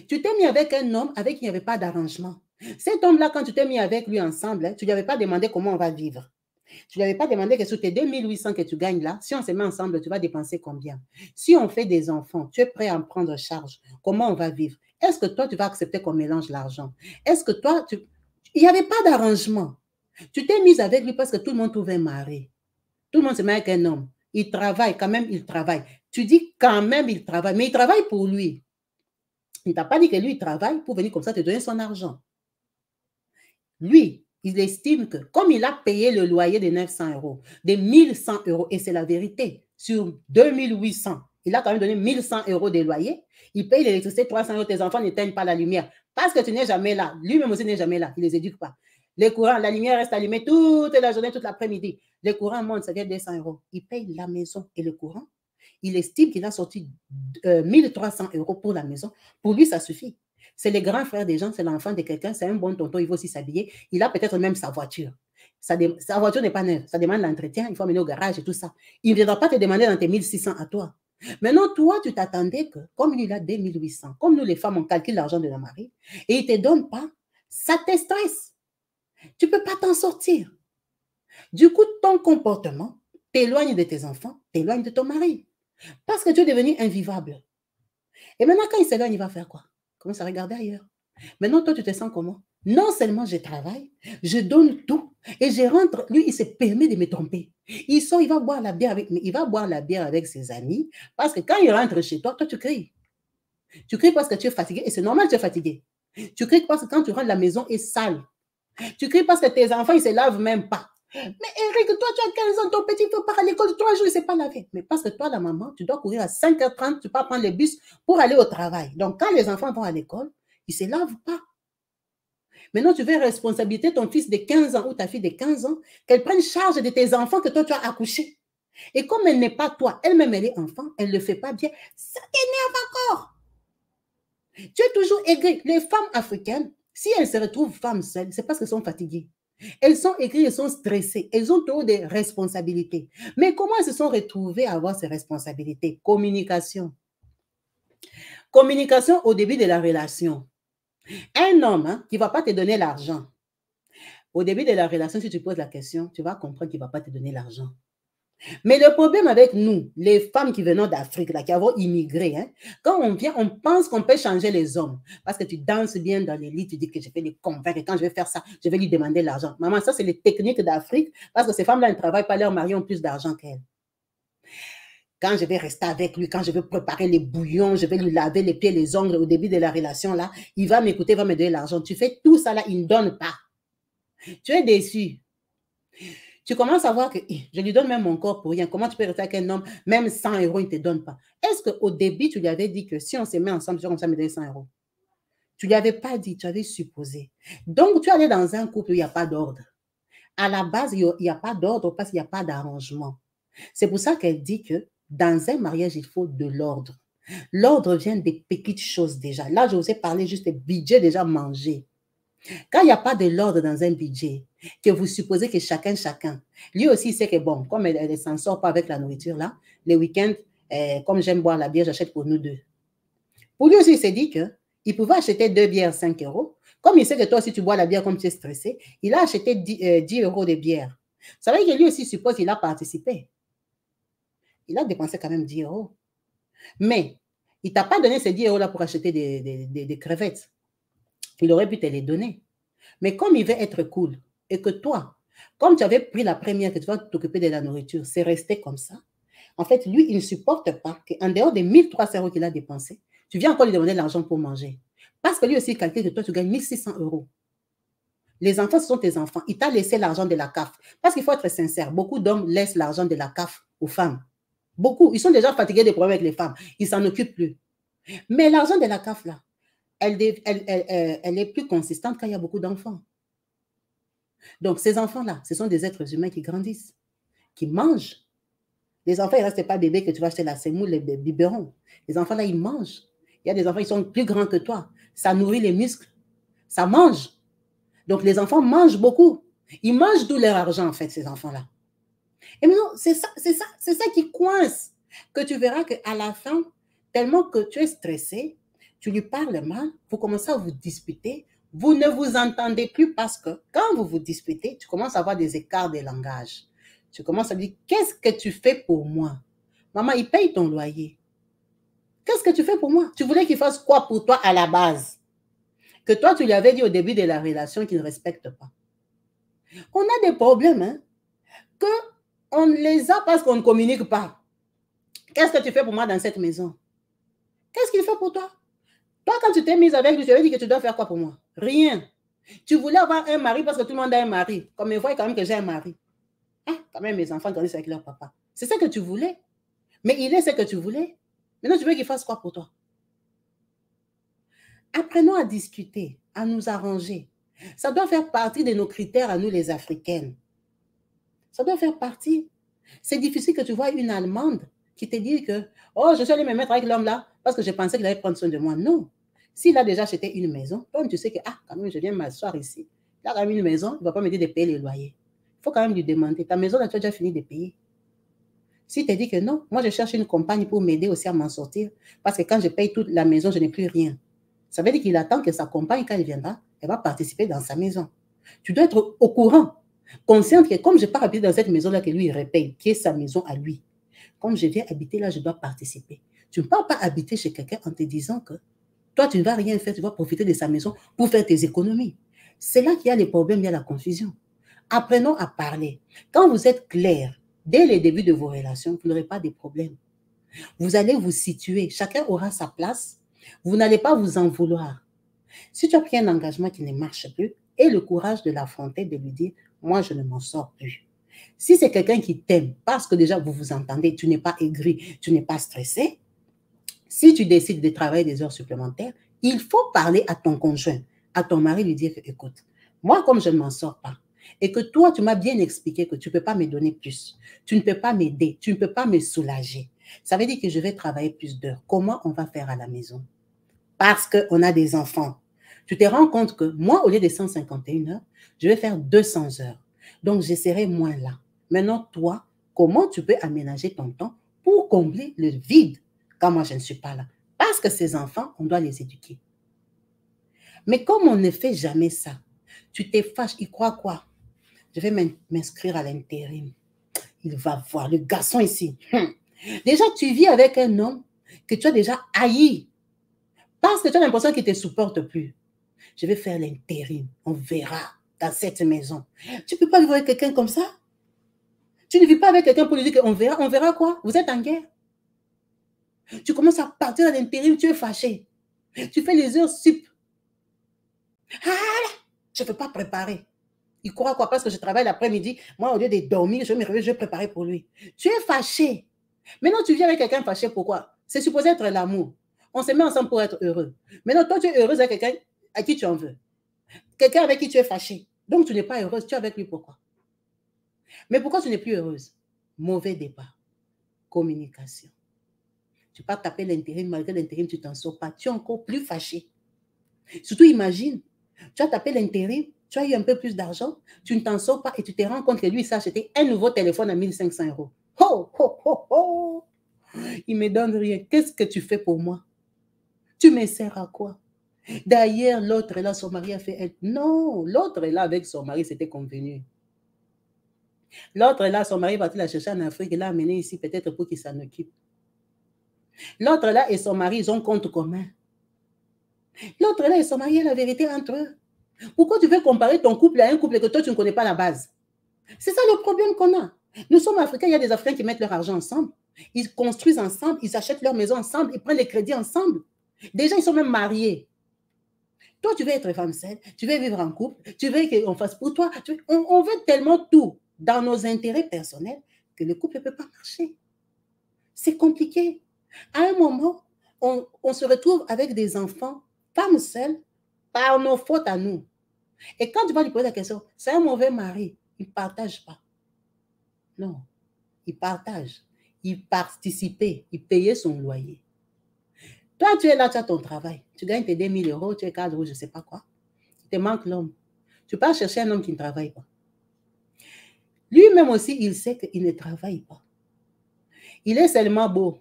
Tu t'es mis avec un homme avec qui il n'y avait pas d'arrangement. Cet homme-là, quand tu t'es mis avec lui ensemble, tu ne lui avais pas demandé comment on va vivre. Tu ne lui avais pas demandé que sur tes 2800 que tu gagnes là, si on se met ensemble, tu vas dépenser combien? Si on fait des enfants, tu es prêt à en prendre charge. Comment on va vivre? Est-ce que toi, tu vas accepter qu'on mélange l'argent? Est-ce que toi, il n'y avait pas d'arrangement. Tu t'es mise avec lui parce que tout le monde trouve un mari. Tout le monde se met avec un homme. Il travaille, quand même, il travaille. Tu dis quand même, il travaille, mais il travaille pour lui. Il ne t'a pas dit que lui, il travaille pour venir comme ça te donner son argent. Lui, il estime que comme il a payé le loyer de 900 €, de 1100 €, et c'est la vérité, sur 2800, il a quand même donné 1100 € de loyer, il paye l'électricité 300 €, tes enfants n'éteignent pas la lumière parce que tu n'es jamais là. Lui-même aussi n'est jamais là, il ne les éduque pas. Les courants, la lumière reste allumée toute la journée, toute l'après-midi. Les courants montent, ça vient 200 €. Il paye la maison et le courant. Il estime qu'il a sorti 1300 € pour la maison. Pour lui, ça suffit. C'est le grand frère des gens, c'est l'enfant de quelqu'un, c'est un bon tonton, il faut aussi s'habiller. Il a peut-être même sa voiture. Sa voiture n'est pas neuve, ça demande l'entretien, il faut amener au garage et tout ça. Il ne viendra pas te demander dans tes 1600 à toi. Maintenant, toi, tu t'attendais que, comme lui, il a 2800, comme nous les femmes, on calcule l'argent de nos maris, et il ne te donne pas, ça te stresse. Tu ne peux pas t'en sortir. Du coup, ton comportement t'éloigne de tes enfants, t'éloigne de ton mari. Parce que tu es devenu invivable. Et maintenant, quand il s'éloigne, il va faire quoi? Commence à regarder ailleurs. Maintenant, toi, tu te sens comment? Non seulement je travaille, je donne tout, et je rentre, lui, il se permet de me tromper. Il sort, il va boire la bière avec ses amis, parce que quand il rentre chez toi, toi, tu cries. Tu cries parce que tu es fatigué, et c'est normal que tu es fatigué. Tu cries parce que quand tu rentres, la maison est sale. Tu cries parce que tes enfants, ils ne se lavent même pas. Mais Eric, toi, tu as 15 ans, ton petit frère part à l'école 3 jours, il ne s'est pas lavé. Mais parce que toi, la maman, tu dois courir à 5h30, tu peux prendre le bus pour aller au travail. Donc, quand les enfants vont à l'école, ils ne se lavent pas. Maintenant, tu veux responsabiliser ton fils de 15 ans ou ta fille de 15 ans, qu'elle prenne charge de tes enfants que toi, tu as accouchés. Et comme elle n'est pas toi, elle-même, elle est enfant, elle ne le fait pas bien, ça t'énerve encore. Tu es toujours aigri. Les femmes africaines, si elles se retrouvent femmes seules, c'est parce qu'elles sont fatiguées. Elles sont aigries, elles sont stressées, elles ont trop de responsabilités. Mais comment elles se sont retrouvées à avoir ces responsabilités? Communication. Communication au début de la relation. Un homme qui ne va pas te donner l'argent, au début de la relation, si tu poses la question, tu vas comprendre qu'il ne va pas te donner l'argent. Mais le problème avec nous, les femmes qui venons d'Afrique, là, qui avons immigré, hein, quand on vient, on pense qu'on peut changer les hommes. Parce que tu danses bien dans les lits, tu dis que je vais les convaincre. Et quand je vais faire ça, je vais lui demander l'argent. Maman, ça, c'est les techniques d'Afrique. Parce que ces femmes-là ne travaillent pas, leurs maris ont plus d'argent qu'elles. Quand je vais rester avec lui, quand je vais préparer les bouillons, je vais lui laver les pieds, les ongles au début de la relation, là, il va m'écouter, il va me donner l'argent. Tu fais tout ça, là, il ne donne pas. Tu es déçu. Tu commences à voir que je lui donne même mon corps pour rien. Comment tu peux rester avec un homme, même 100 euros, il ne te donne pas. Est-ce qu'au début, tu lui avais dit que si on se met ensemble, tu vas comme ça me donner 100 euros? Tu ne lui avais pas dit, tu avais supposé. Donc, tu allais dans un couple où il n'y a pas d'ordre. À la base, il n'y a pas d'ordre parce qu'il n'y a pas d'arrangement. C'est pour ça qu'elle dit que dans un mariage, il faut de l'ordre. L'ordre vient des petites choses déjà. Là, je vous ai parlé juste des budgets déjà mangés. Quand il n'y a pas de l'ordre dans un budget, que vous supposez que chacun, lui aussi sait que bon, comme elle ne s'en sort pas avec la nourriture là, les week-ends, comme j'aime boire la bière, j'achète pour nous deux. Pour lui aussi, il s'est dit qu'il pouvait acheter 2 bières 5 euros. Comme il sait que toi aussi tu bois la bière comme tu es stressé, il a acheté 10 euros de bière. Ça veut dire que lui aussi suppose qu'il a participé. Il a dépensé quand même 10 euros. Mais il ne t'a pas donné ces 10 euros là pour acheter des crevettes. Il aurait pu te les donner. Mais comme il veut être cool, et que toi, comme tu avais pris la première, que tu vas t'occuper de la nourriture, c'est resté comme ça. En fait, lui, il ne supporte pas qu'en dehors des 1300 euros qu'il a dépensé, tu viens encore lui demander de l'argent pour manger. Parce que lui aussi, il calcule que toi, tu gagnes 1600 euros. Les enfants, ce sont tes enfants. Il t'a laissé l'argent de la CAF. Parce qu'il faut être sincère, beaucoup d'hommes laissent l'argent de la CAF aux femmes. Beaucoup. Ils sont déjà fatigués des problèmes avec les femmes. Ils ne s'en occupent plus. Mais l'argent de la CAF, là, elle est plus consistante quand il y a beaucoup d'enfants. Donc, ces enfants-là, ce sont des êtres humains qui grandissent, qui mangent. Les enfants, ils ne restent pas bébés que tu vas acheter la semoule, les biberons. Les enfants-là, ils mangent. Il y a des enfants, ils sont plus grands que toi. Ça nourrit les muscles. Ça mange. Donc, les enfants mangent beaucoup. Ils mangent tout leur argent, en fait, ces enfants-là. Et maintenant, c'est ça qui coince. Que tu verras qu'à la fin, tellement que tu es stressé, tu lui parles mal, vous commencez à vous disputer, vous ne vous entendez plus parce que quand vous vous disputez, tu commences à avoir des écarts de langage. Tu commences à dire, qu'est-ce que tu fais pour moi? Maman, il paye ton loyer. Qu'est-ce que tu fais pour moi? Tu voulais qu'il fasse quoi pour toi à la base? Que toi, tu lui avais dit au début de la relation qu'il ne respecte pas. On a des problèmes, hein, qu'on les a parce qu'on ne communique pas. Qu'est-ce que tu fais pour moi dans cette maison? Qu'est-ce qu'il fait pour toi? Toi, quand tu t'es mise avec lui, tu avais dit que tu dois faire quoi pour moi? Rien. Tu voulais avoir un mari parce que tout le monde a un mari. Comme il voit quand même que j'ai un mari. Ah, quand même, mes enfants grandissent avec leur papa. C'est ça que tu voulais. Mais il est ce que tu voulais. Maintenant, tu veux qu'il fasse quoi pour toi? Apprenons à discuter, à nous arranger. Ça doit faire partie de nos critères à nous, les Africaines. Ça doit faire partie. C'est difficile que tu vois une Allemande qui te dit que « Oh, je suis allée me mettre avec l'homme là parce que je pensais qu'il allait prendre soin de moi. » Non. S'il a déjà acheté une maison, toi, tu sais que « Ah, quand même, je viens m'asseoir ici. Il a quand même une maison, il ne va pas me dire de payer les loyers. » Il faut quand même lui demander. Ta maison, là, tu as déjà fini de payer. S'il te dit que non, moi, je cherche une compagne pour m'aider aussi à m'en sortir parce que quand je paye toute la maison, je n'ai plus rien. Ça veut dire qu'il attend que sa compagne, quand elle viendra, elle va participer dans sa maison. Tu dois être au courant, consciente que comme je pars habiter dans cette maison-là que lui, il repaye, qui est sa maison à lui, comme je viens habiter là, je dois participer. Tu ne peux pas habiter chez quelqu'un en te disant que toi, tu ne vas rien faire, tu vas profiter de sa maison pour faire tes économies. C'est là qu'il y a les problèmes, il y a la confusion. Apprenons à parler. Quand vous êtes clair, dès les débuts de vos relations, vous n'aurez pas de problèmes. Vous allez vous situer, chacun aura sa place. Vous n'allez pas vous en vouloir. Si tu as pris un engagement qui ne marche plus, aie le courage de l'affronter, de lui dire, moi, je ne m'en sors plus. Si c'est quelqu'un qui t'aime, parce que déjà vous vous entendez, tu n'es pas aigri, tu n'es pas stressé, si tu décides de travailler des heures supplémentaires, il faut parler à ton conjoint, à ton mari, lui dire que, écoute, moi, comme je ne m'en sors pas, et que toi, tu m'as bien expliqué que tu ne peux pas me donner plus, tu ne peux pas m'aider, tu ne peux pas me soulager. Ça veut dire que je vais travailler plus d'heures. Comment on va faire à la maison? Parce qu'on a des enfants. Tu te rends compte que moi, au lieu de 151 heures, je vais faire 200 heures. Donc, je serai moins là. Maintenant, toi, comment tu peux aménager ton temps pour combler le vide quand moi, je ne suis pas là? Parce que ces enfants, on doit les éduquer. Mais comme on ne fait jamais ça, tu te fâches, il croit quoi? Je vais m'inscrire à l'intérim. Il va voir le garçon ici. Déjà, tu vis avec un homme que tu as déjà haï. Parce que tu as l'impression qu'il ne te supporte plus. Je vais faire l'intérim. On verra dans cette maison. Tu ne peux pas vivre avec quelqu'un comme ça. Tu ne vis pas avec quelqu'un pour lui dire qu'on verra. On verra quoi? Vous êtes en guerre. Tu commences à partir à l'intérim, tu es fâché. Tu fais les heures sup. Ah, je ne peux pas préparer. Il croit quoi? Parce que je travaille l'après-midi. Moi, au lieu de dormir, je me réveille, je vais préparer pour lui. Tu es fâché. Maintenant, tu viens avec quelqu'un fâché. Pourquoi? C'est supposé être l'amour. On se met ensemble pour être heureux. Maintenant, toi, tu es heureuse avec quelqu'un à qui tu en veux. Quelqu'un avec qui tu es fâché. Donc, tu n'es pas heureuse. Tu es avec lui pourquoi? Mais pourquoi tu n'es plus heureuse? Mauvais départ. Communication. Tu peux taper l'intérim, malgré l'intérim, tu t'en sors pas. Tu es encore plus fâché. Surtout, imagine, tu as tapé l'intérim, tu as eu un peu plus d'argent, tu ne t'en sors pas et tu te rends compte que lui, il s'est acheté un nouveau téléphone à 1500 €. Oh, oh, oh, oh. Il ne me donne rien. Qu'est-ce que tu fais pour moi? Tu me sers à quoi? D'ailleurs, l'autre là, son mari a fait elle. Non, l'autre là, avec son mari, c'était convenu. L'autre là, son mari va la chercher en Afrique, il l'a amené ici peut-être pour qu'il s'en occupe. L'autre là et son mari, ils ont compte commun. L'autre là et son mari, il y a la vérité entre eux. Pourquoi tu veux comparer ton couple à un couple que toi, tu ne connais pas la base? C'est ça le problème qu'on a. Nous sommes Africains, il y a des Africains qui mettent leur argent ensemble. Ils construisent ensemble, ils achètent leur maison ensemble, ils prennent les crédits ensemble. Déjà, ils sont même mariés. Toi, tu veux être femme seule, tu veux vivre en couple, tu veux qu'on fasse pour toi. On veut tellement tout dans nos intérêts personnels que le couple ne peut pas marcher. C'est compliqué. À un moment, on se retrouve avec des enfants, femmes seules, par nos fautes à nous. Et quand tu vas lui poser la question, c'est un mauvais mari, il ne partage pas. Non, il partage. Il participait, il payait son loyer. Toi, tu es là, tu as ton travail. Tu gagnes tes 2000 €, tu es cadre ou je ne sais pas quoi. Il te manque l'homme. Tu pars chercher un homme qui ne travaille pas. Lui-même aussi, il sait qu'il ne travaille pas. Il est seulement beau.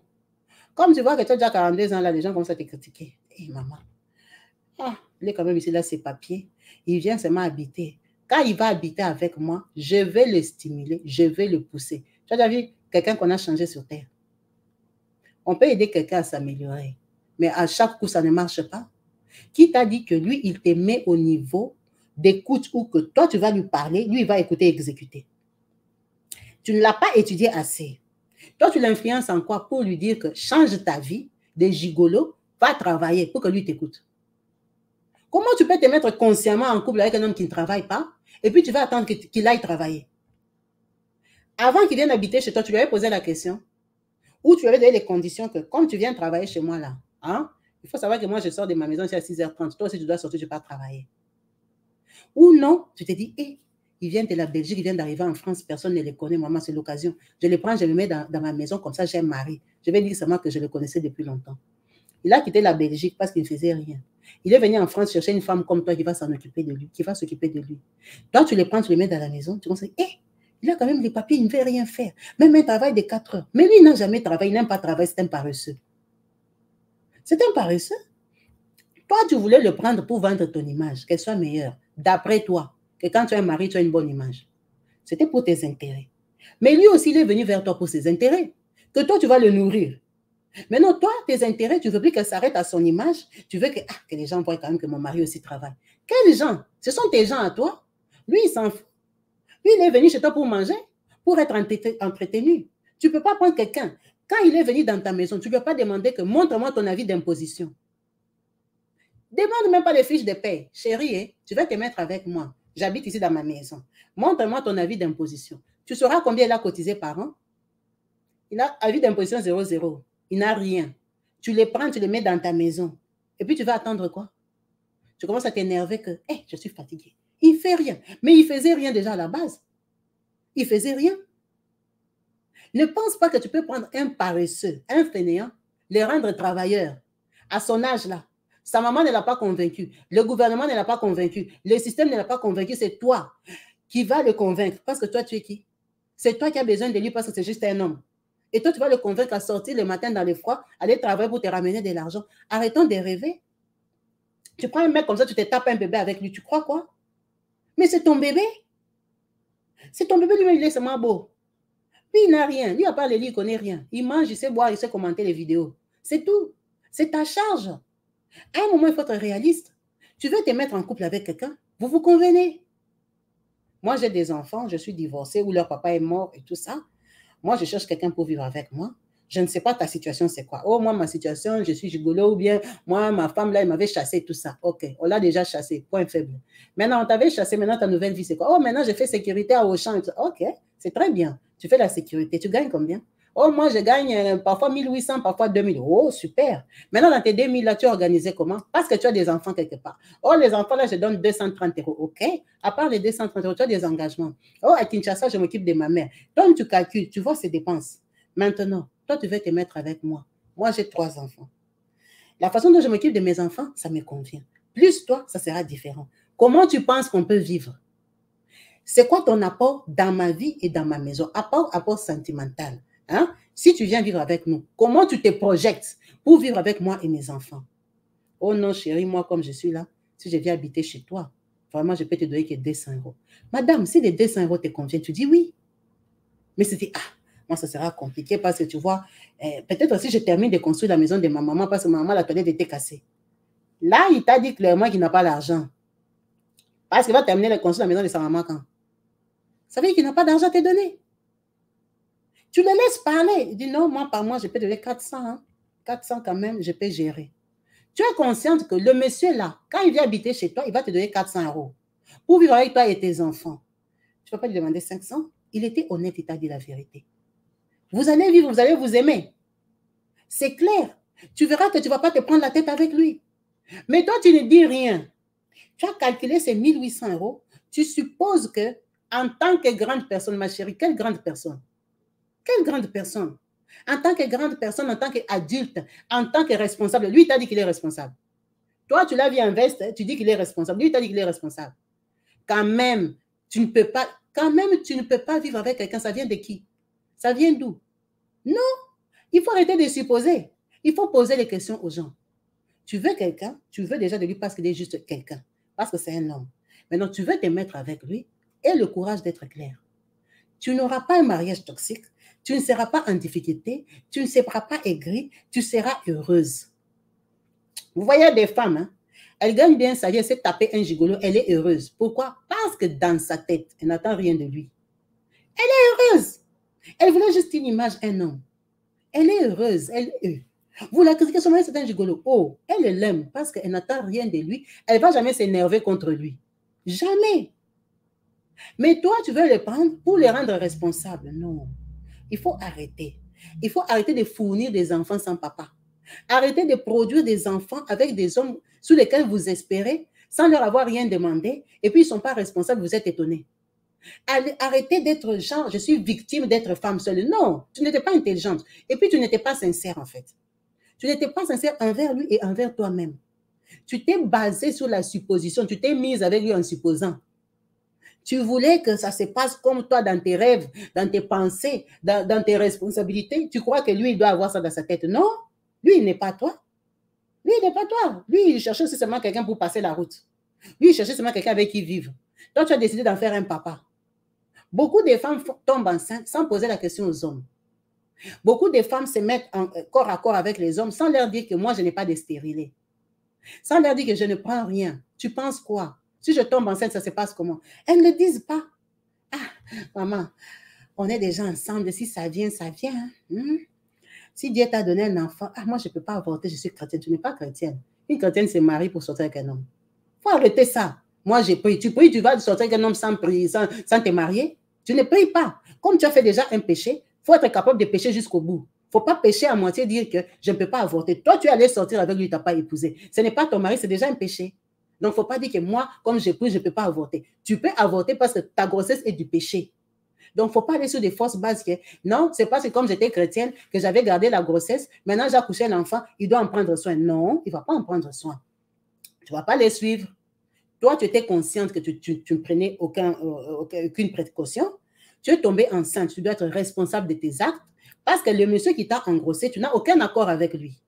Comme tu vois que tu as déjà 42 ans, là, les gens commencent à te critiquer. Hé, maman, il est quand même ici, là, ses papiers. Il vient seulement habiter. Quand il va habiter avec moi, je vais le stimuler, je vais le pousser. Tu as déjà vu quelqu'un qu'on a changé sur Terre? On peut aider quelqu'un à s'améliorer, mais à chaque coup, ça ne marche pas. Qui t'a dit que lui, il te met au niveau d'écoute ou que toi, tu vas lui parler, lui, il va écouter et exécuter? Tu ne l'as pas étudié assez. Toi, tu l'influences en quoi? Pour lui dire que change ta vie, des gigolos, va travailler pour que lui t'écoute. Comment tu peux te mettre consciemment en couple avec un homme qui ne travaille pas et puis tu vas attendre qu'il aille travailler? Avant qu'il vienne habiter chez toi, tu lui avais posé la question ou tu lui avais donné les conditions que comme tu viens travailler chez moi là, il faut savoir que moi je sors de ma maison ici à 6h30, toi aussi tu dois sortir, tu pars travailler. Ou non, tu te dis, il vient de la Belgique, il vient d'arriver en France, personne ne le connaît, maman, c'est l'occasion. Je le prends, je le mets dans ma maison, comme ça j'ai un mari. Je vais dire seulement que je le connaissais depuis longtemps. Il a quitté la Belgique parce qu'il ne faisait rien. Il est venu en France chercher une femme comme toi qui va s'en occuper de lui, qui va s'occuper de lui. Toi, tu le prends, tu le mets dans la maison, tu commences à dire, il a quand même les papiers, il ne veut rien faire. Même un travail de 4 heures. Mais lui, il n'a jamais travaillé, il n'aime pas travailler, c'est un paresseux. C'est un paresseux. Toi, tu voulais le prendre pour vendre ton image, qu'elle soit meilleure, d'après toi, que quand tu es un mari, tu as une bonne image. C'était pour tes intérêts. Mais lui aussi, il est venu vers toi pour ses intérêts, que toi, tu vas le nourrir. Maintenant, toi, tes intérêts, tu ne veux plus qu'elle s'arrête à son image. Tu veux que les gens voient quand même que mon mari aussi travaille. Quels gens? Ce sont tes gens à toi. Lui, il s'en fout. Lui, il est venu chez toi pour manger, pour être entretenu. Tu ne peux pas prendre quelqu'un. Quand il est venu dans ta maison, tu ne peux pas demander que montre-moi ton avis d'imposition. Demande même pas les fiches de paie. Chérie, tu vas te mettre avec moi. J'habite ici dans ma maison. Montre-moi ton avis d'imposition. Tu sauras combien il a cotisé par an? Il a avis d'imposition 0,0. Il n'a rien. Tu les prends, tu les mets dans ta maison. Et puis tu vas attendre quoi? Tu commences à t'énerver que, je suis fatiguée. Il ne fait rien. Mais il ne faisait rien déjà à la base. Il ne faisait rien. Ne pense pas que tu peux prendre un paresseux, un fainéant, le rendre travailleur. À son âge là, sa maman ne l'a pas convaincu. Le gouvernement ne l'a pas convaincu. Le système ne l'a pas convaincu. C'est toi qui vas le convaincre. Parce que toi, tu es qui? C'est toi qui as besoin de lui parce que c'est juste un homme. Et toi, tu vas le convaincre à sortir le matin dans le froid, aller travailler pour te ramener de l'argent. Arrêtons de rêver. Tu prends un mec comme ça, tu te tapes un bébé avec lui. Tu crois quoi? Mais c'est ton bébé. C'est ton bébé, lui, il est seulement beau. Lui, il n'a rien. Lui, à part les lire, il ne connaît rien. Il mange, il sait boire, il sait commenter les vidéos. C'est tout. C'est ta charge. À un moment, il faut être réaliste. Tu veux te mettre en couple avec quelqu'un, vous vous convenez. Moi, j'ai des enfants, je suis divorcée, ou leur papa est mort et tout ça. Moi, je cherche quelqu'un pour vivre avec moi. Je ne sais pas ta situation, c'est quoi. Oh, moi, ma situation, je suis gigolo, ou bien moi, ma femme, là, elle m'avait chassé, tout ça. OK, on l'a déjà chassé, point faible. Maintenant, on t'avait chassé, maintenant, ta nouvelle vie, c'est quoi? Oh, maintenant, j'ai fait sécurité à Auchan. OK, c'est très bien. Tu fais la sécurité, tu gagnes combien? Oh, moi, je gagne parfois 1800, parfois 2000. Oh, super. Maintenant, dans tes 2000, là, tu as organisé comment? Parce que tu as des enfants quelque part. Oh, les enfants, là, je donne 230 €. OK. À part les 230 €, tu as des engagements. Oh, à Kinshasa, je m'occupe de ma mère. Donc, tu calcules, tu vois ces dépenses. Maintenant, toi, tu veux te mettre avec moi. Moi, j'ai 3 enfants. La façon dont je m'occupe de mes enfants, ça me convient. Plus toi, ça sera différent. Comment tu penses qu'on peut vivre? C'est quoi ton apport dans ma vie et dans ma maison? Apport sentimental. Hein? Si tu viens vivre avec nous, comment tu te projettes pour vivre avec moi et mes enfants? Oh non, chérie, moi, comme je suis là, si je viens habiter chez toi, vraiment, je peux te donner que 200 €. Madame, si les 200 € te conviennent, tu dis oui. Mais c'était, moi, ça sera compliqué parce que tu vois, peut-être aussi je termine de construire la maison de ma maman parce que ma maman, la toilette était cassée. Là, il t'a dit clairement qu'il n'a pas l'argent. Parce qu'il va terminer de construire la maison de sa maman quand? Ça veut dire qu'il n'a pas d'argent à te donner. Tu le laisses parler. Il dit non, moi, par mois, je peux te donner 400. Hein? 400 quand même, je peux gérer. Tu es consciente que le monsieur là, quand il vient habiter chez toi, il va te donner 400 € pour vivre avec toi et tes enfants. Tu ne vas pas lui demander 500. Il était honnête, il t'a dit la vérité. Vous allez vivre, vous allez vous aimer. C'est clair. Tu verras que tu ne vas pas te prendre la tête avec lui. Mais toi, tu ne dis rien. Tu as calculé ces 1800 €. Tu supposes que, en tant que grande personne, ma chérie, quelle grande personne? Quelle grande personne? En tant que grande personne, en tant qu'adulte, en tant que responsable, lui, il t'a dit qu'il est responsable. Toi, tu l'as vu en veste, tu dis qu'il est responsable. Lui, il t'a dit qu'il est responsable. Quand même, tu ne peux pas vivre avec quelqu'un. Ça vient de qui? Ça vient d'où? Non, il faut arrêter de supposer. Il faut poser les questions aux gens. Tu veux quelqu'un, tu veux déjà de lui parce qu'il est juste quelqu'un, parce que c'est un homme. Maintenant, tu veux te mettre avec lui et le courage d'être clair. Tu n'auras pas un mariage toxique, tu ne seras pas en difficulté, tu ne seras pas aigrie, tu seras heureuse. Vous voyez des femmes, hein? Elle gagne bien sa vie, elle s'est tapée un gigolo, elle est heureuse. Pourquoi? Parce que dans sa tête, elle n'attend rien de lui. Elle est heureuse. Elle voulait juste une image, un homme. Elle est heureuse, Vous la critiquez, son mari c'est un gigolo. Oh, elle l'aime parce qu'elle n'attend rien de lui. Elle ne va jamais s'énerver contre lui. Jamais. Mais toi, tu veux les prendre pour les rendre responsables. Non. Il faut arrêter. Il faut arrêter de fournir des enfants sans papa. Arrêtez de produire des enfants avec des hommes sous lesquels vous espérez, sans leur avoir rien demandé, et puis ils ne sont pas responsables, vous êtes étonnés. Arrêtez d'être genre, je suis victime d'être femme seule. Non, tu n'étais pas intelligente. Et puis tu n'étais pas sincère en fait. Tu n'étais pas sincère envers lui et envers toi-même. Tu t'es basé sur la supposition, tu t'es mise avec lui en supposant. Tu voulais que ça se passe comme toi dans tes rêves, dans tes pensées, dans tes responsabilités. Tu crois que lui, il doit avoir ça dans sa tête. Non, lui, il n'est pas toi. Lui, il n'est pas toi. Lui, il cherchait seulement quelqu'un pour passer la route. Lui, il cherchait seulement quelqu'un avec qui vivre. Toi, tu as décidé d'en faire un papa. Beaucoup de femmes tombent enceintes sans poser la question aux hommes. Beaucoup de femmes se mettent corps à corps avec les hommes sans leur dire que moi, je n'ai pas de stérilet. Sans leur dire que je ne prends rien. Tu penses quoi? Si je tombe enceinte, ça se passe comment? Elles ne le disent pas. Ah, maman, on est déjà ensemble. Si ça vient, ça vient. Si Dieu t'a donné un enfant, moi, je ne peux pas avorter, je suis chrétienne. Tu n'es pas chrétienne. Une chrétienne se marie pour sortir avec un homme. Il faut arrêter ça. Moi, j'ai pris. Tu pries, tu vas sortir avec un homme sans prier, sans te marier. Tu ne pries pas. Comme tu as fait déjà un péché, il faut être capable de pécher jusqu'au bout. Il ne faut pas pécher à moitié, dire que je ne peux pas avorter. Toi, tu allais sortir avec lui, tu n'as pas épousé. Ce n'est pas ton mari, c'est déjà un péché. Donc, il ne faut pas dire que moi, comme j'ai pris, je ne peux pas avorter. Tu peux avorter parce que ta grossesse est du péché. Donc, il ne faut pas aller sur des fausses bases. Non, c'est parce que comme j'étais chrétienne, que j'avais gardé la grossesse, maintenant j'ai accouché l'enfant, il doit en prendre soin. Non, il ne va pas en prendre soin. Tu ne vas pas les suivre. Toi, tu étais consciente que tu ne prenais aucune précaution. Tu es tombée enceinte. Tu dois être responsable de tes actes parce que le monsieur qui t'a engrossé, tu n'as aucun accord avec lui.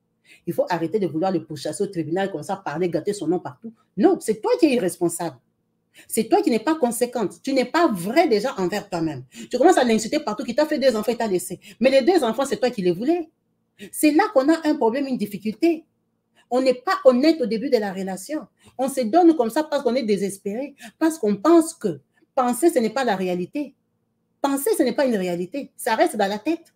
Il faut arrêter de vouloir le pourchasser au tribunal comme ça, parler, gâter son nom partout. Non, c'est toi qui es irresponsable. C'est toi qui n'es pas conséquente. Tu n'es pas vrai déjà envers toi-même. Tu commences à l'insulter partout, qui t'a fait 2 enfants et t'a laissé. Mais les 2 enfants, c'est toi qui les voulais. C'est là qu'on a un problème, une difficulté. On n'est pas honnête au début de la relation. On se donne comme ça parce qu'on est désespéré, parce qu'on pense que penser, ce n'est pas la réalité. Penser, ce n'est pas une réalité. Ça reste dans la tête.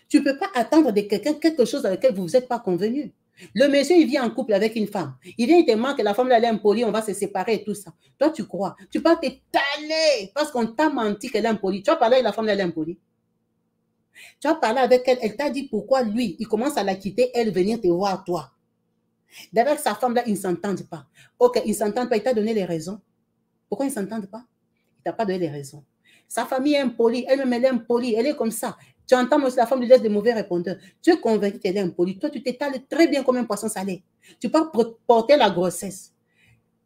Tu ne peux pas attendre de quelqu'un quelque chose avec lequel vous n'êtes pas convenu. Le monsieur, il vient en couple avec une femme. Il vient, il te manque, la femme, elle est impolie, on va se séparer et tout ça. Toi, tu crois. Tu peux t'étaler parce qu'on t'a menti qu'elle est impolie. Tu as parlé avec la femme, elle est impolie. Tu as parlé avec elle, elle t'a dit pourquoi lui, il commence à la quitter, elle venir te voir toi. D'avec sa femme là, ils ne s'entendent pas. Ok, ils ne s'entendent pas, il t'a donné les raisons. Pourquoi ils ne s'entendent pas? Il ne t'a pas donné les raisons. Sa famille est impolie, elle-même elle est impolie, elle est comme ça. Tu entends aussi la femme lui laisse des mauvais répondeurs. Tu es convaincu qu'elle est impolie. Toi, tu t'étales très bien comme un poisson salé. Tu peux porter la grossesse.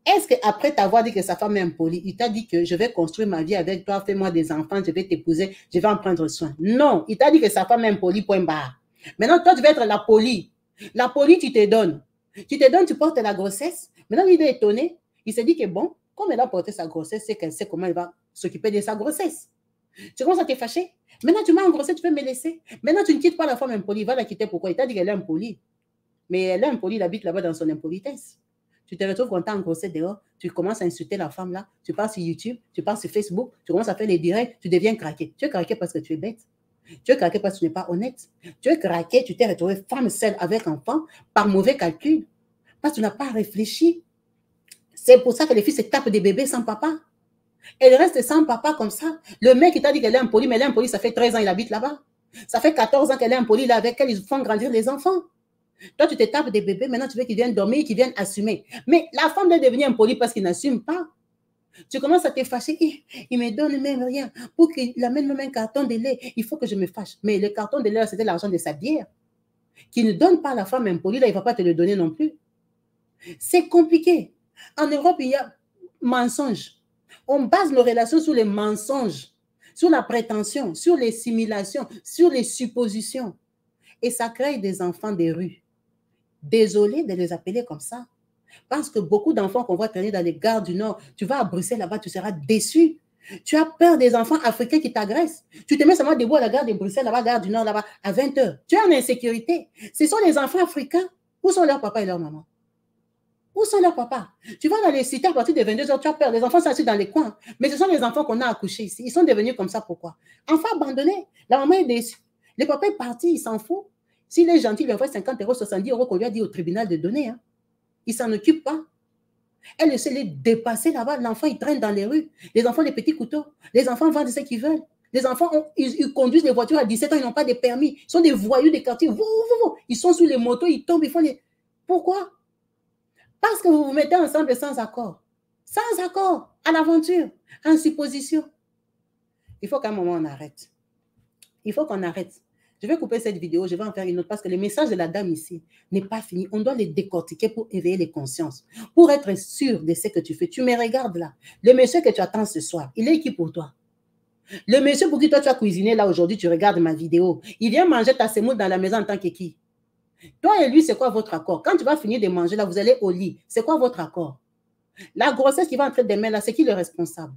Est-ce qu'après t'avoir dit que sa femme est impolie, il t'a dit que je vais construire ma vie avec toi, fais-moi des enfants, je vais t'épouser, je vais en prendre soin? Non, il t'a dit que sa femme est impolie, point barre. Maintenant, toi, tu vas être la polie. La polie, tu te donnes. Tu te donnes, tu portes la grossesse. Maintenant, il est étonné. Il s'est dit que bon, comme elle a porté sa grossesse, c'est qu'elle sait comment elle va s'occuper de sa grossesse. Tu commences à te fâcher. Maintenant, tu m'as engrossé, tu peux me laisser. Maintenant, tu ne quittes pas la femme impolie. Il va la quitter pourquoi? Il t'a dit qu'elle est impolie. Mais elle est impolie, elle habite là-bas dans son impolitesse. Tu te retrouves quand tu as engrossé dehors, tu commences à insulter la femme là, tu pars sur YouTube, tu pars sur Facebook, tu commences à faire les directs, tu deviens craqué. Tu es craqué parce que tu es bête. Tu es craqué parce que tu n'es pas honnête. Tu es craqué, tu t'es retrouvé femme seule avec enfant par mauvais calcul. Parce que tu n'as pas réfléchi. C'est pour ça que les filles se tapent des bébés sans papa. Elle reste sans papa comme ça. Le mec, il t'a dit qu'elle est impolie, mais elle est impolie, ça fait 13 ans, il habite là-bas. Ça fait 14 ans qu'elle est impolie, là, avec elle, ils font grandir les enfants. Toi, tu te tapes des bébés, maintenant tu veux qu'ils viennent dormir, qu'ils viennent assumer. Mais la femme est devenue impolie parce qu'il n'assume pas. Tu commences à te fâcher. Il me donne même rien. Pour qu'il amène même un carton de lait, il faut que je me fâche. Mais le carton de lait, c'était l'argent de sa bière. Qui ne donne pas à la femme impolie, là, il ne va pas te le donner non plus. C'est compliqué. En Europe, il y a mensonge. On base nos relations sur les mensonges, sur la prétention, sur les simulations, sur les suppositions. Et ça crée des enfants des rues. Désolé de les appeler comme ça. Parce que beaucoup d'enfants qu'on voit traîner dans les gares du Nord, tu vas à Bruxelles là-bas, tu seras déçu. Tu as peur des enfants africains qui t'agressent. Tu te mets seulement debout à la gare de Bruxelles, là-bas, gare du Nord, là-bas, à 20h. Tu es en insécurité. Ce sont les enfants africains. Où sont leurs papas et leurs mamans? Où sont leurs papas? Tu vas dans les cités à partir de 22h, tu as peur. Les enfants sont assis dans les coins. Mais ce sont les enfants qu'on a accouchés ici. Ils sont devenus comme ça. Pourquoi? Enfants abandonnés. La maman est déçue. Le papa est parti, il s'en fout. S'il est gentil, il lui envoie 50 €, 70 € qu'on lui a dit au tribunal de donner. Hein. Il ne s'en occupe pas. Elle essaie de les dépasser là-bas. L'enfant, il traîne dans les rues. Les enfants, les petits couteaux. Les enfants vendent ce qu'ils veulent. Les enfants, ils conduisent les voitures à 17 ans, ils n'ont pas de permis. Ils sont des voyous des quartiers. Ils sont sur les motos, ils tombent, ils font les... Pourquoi? Parce que vous vous mettez ensemble sans accord. Sans accord, à l'aventure, en supposition. Il faut qu'à un moment, on arrête. Il faut qu'on arrête. Je vais couper cette vidéo, je vais en faire une autre parce que le message de la dame ici n'est pas fini. On doit les décortiquer pour éveiller les consciences, pour être sûr de ce que tu fais. Tu me regardes là. Le monsieur que tu attends ce soir, il est qui pour toi? Le monsieur pour qui toi tu as cuisiné là aujourd'hui, tu regardes ma vidéo. Il vient manger ta semoule dans la maison en tant que qui? Toi et lui, c'est quoi votre accord? Quand tu vas finir de manger là, vous allez au lit. C'est quoi votre accord? La grossesse qui va entrer demain là, c'est qui le responsable?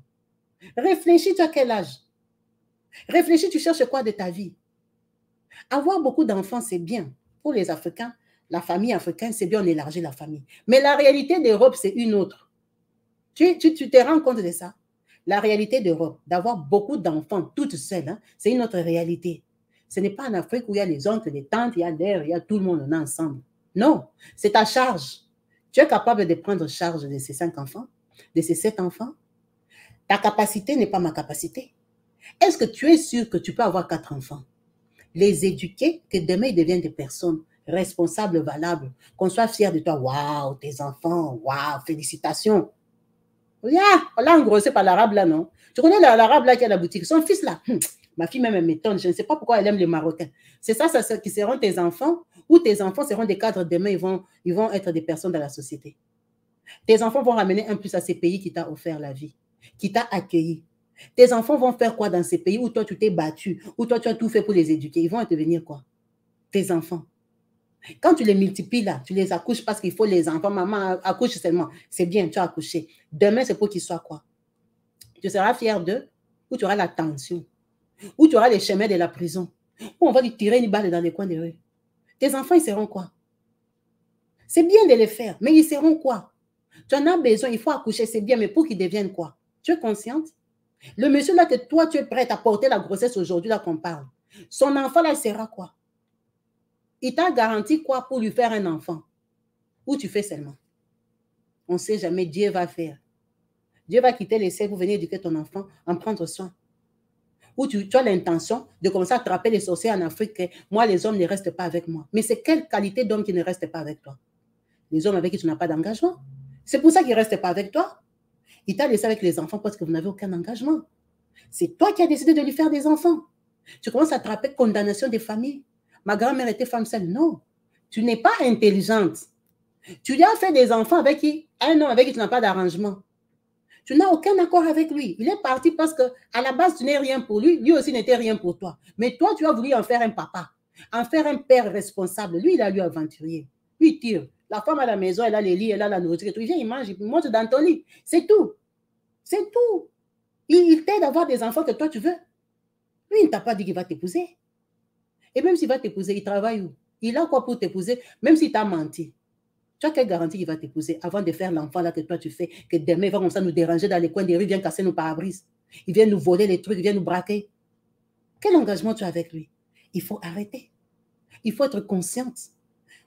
Réfléchis, tu as quel âge? Réfléchis, tu cherches quoi de ta vie? Avoir beaucoup d'enfants, c'est bien. Pour les Africains, la famille africaine, c'est bien, on élargit la famille. Mais la réalité d'Europe, c'est une autre. Tu te rends compte de ça? La réalité d'Europe, d'avoir beaucoup d'enfants toutes seules, hein, c'est une autre réalité. Ce n'est pas en Afrique où il y a les oncles, les tantes, il y a l'air, il y a tout le monde, on est ensemble. Non, c'est ta charge. Tu es capable de prendre charge de ces 5 enfants, de ces 7 enfants. Ta capacité n'est pas ma capacité. Est-ce que tu es sûr que tu peux avoir 4 enfants? Les éduquer, que demain ils deviennent des personnes responsables, valables, qu'on soit fier de toi. Waouh, tes enfants, waouh, félicitations. Yeah, on l'a engrossé par l'arabe là, non? Tu connais l'arabe là qui est à la boutique, son fils là. Ma fille même m'étonne, je ne sais pas pourquoi elle aime les Marocains. C'est ça qui seront tes enfants, ou tes enfants seront des cadres demain, ils vont être des personnes dans la société. Tes enfants vont ramener un plus à ces pays qui t'a offert la vie, qui t'a accueilli. Tes enfants vont faire quoi dans ces pays où toi tu t'es battu, où toi tu as tout fait pour les éduquer? Ils vont devenir quoi? Tes enfants. Quand tu les multiplies là, tu les accouches parce qu'il faut les enfants. Maman accouche seulement. C'est bien, tu as accouché. Demain, c'est pour qu'ils soient quoi? Tu seras fier d'eux ou tu auras la tension ou tu auras les chemins de la prison ou on va lui tirer une balle dans les coins de rue. Tes enfants, ils seront quoi? C'est bien de les faire, mais ils seront quoi? Tu en as besoin, il faut accoucher, c'est bien, mais pour qu'ils deviennent quoi? Tu es consciente? Le monsieur là que toi, tu es prête à porter la grossesse aujourd'hui, là qu'on parle, son enfant là, il sera quoi? Il t'a garanti quoi pour lui faire un enfant? Ou tu fais seulement? On ne sait jamais, Dieu va faire. Dieu va quitter les cieux pour venir éduquer ton enfant, en prendre soin. Ou tu as l'intention de commencer à attraper les sorciers en Afrique, que moi, les hommes ne restent pas avec moi. Mais c'est quelle qualité d'homme qui ne reste pas avec toi? Les hommes avec qui tu n'as pas d'engagement. C'est pour ça qu'ils ne restent pas avec toi. Il t'a laissé avec les enfants parce que vous n'avez aucun engagement. C'est toi qui as décidé de lui faire des enfants. Tu commences à attraper condamnation des familles. Ma grand-mère était femme seule. Non, tu n'es pas intelligente. Tu lui as fait des enfants avec qui, un homme avec qui tu n'as pas d'arrangement. Tu n'as aucun accord avec lui. Il est parti parce qu'à la base, tu n'es rien pour lui. Lui aussi n'était rien pour toi. Mais toi, tu as voulu en faire un papa, en faire un père responsable. Lui, il a lui aventurier. Lui, il tire. La femme à la maison, elle a les lits, elle a la nourriture. Il vient, il mange, il monte dans ton lit. C'est tout. C'est tout. Il t'aide à avoir des enfants que toi, tu veux. Lui, il ne t'a pas dit qu'il va t'épouser. Et même s'il va t'épouser, il travaille où? Il a quoi pour t'épouser, même s'il t'a menti? Tu as quelle garantie qu'il va t'épouser avant de faire l'enfant là que toi tu fais, que demain il va commencer à nous déranger dans les coins des rues, il vient casser nos pare-brises, il vient nous voler les trucs, il vient nous braquer. Quel engagement tu as avec lui? Il faut arrêter. Il faut être consciente.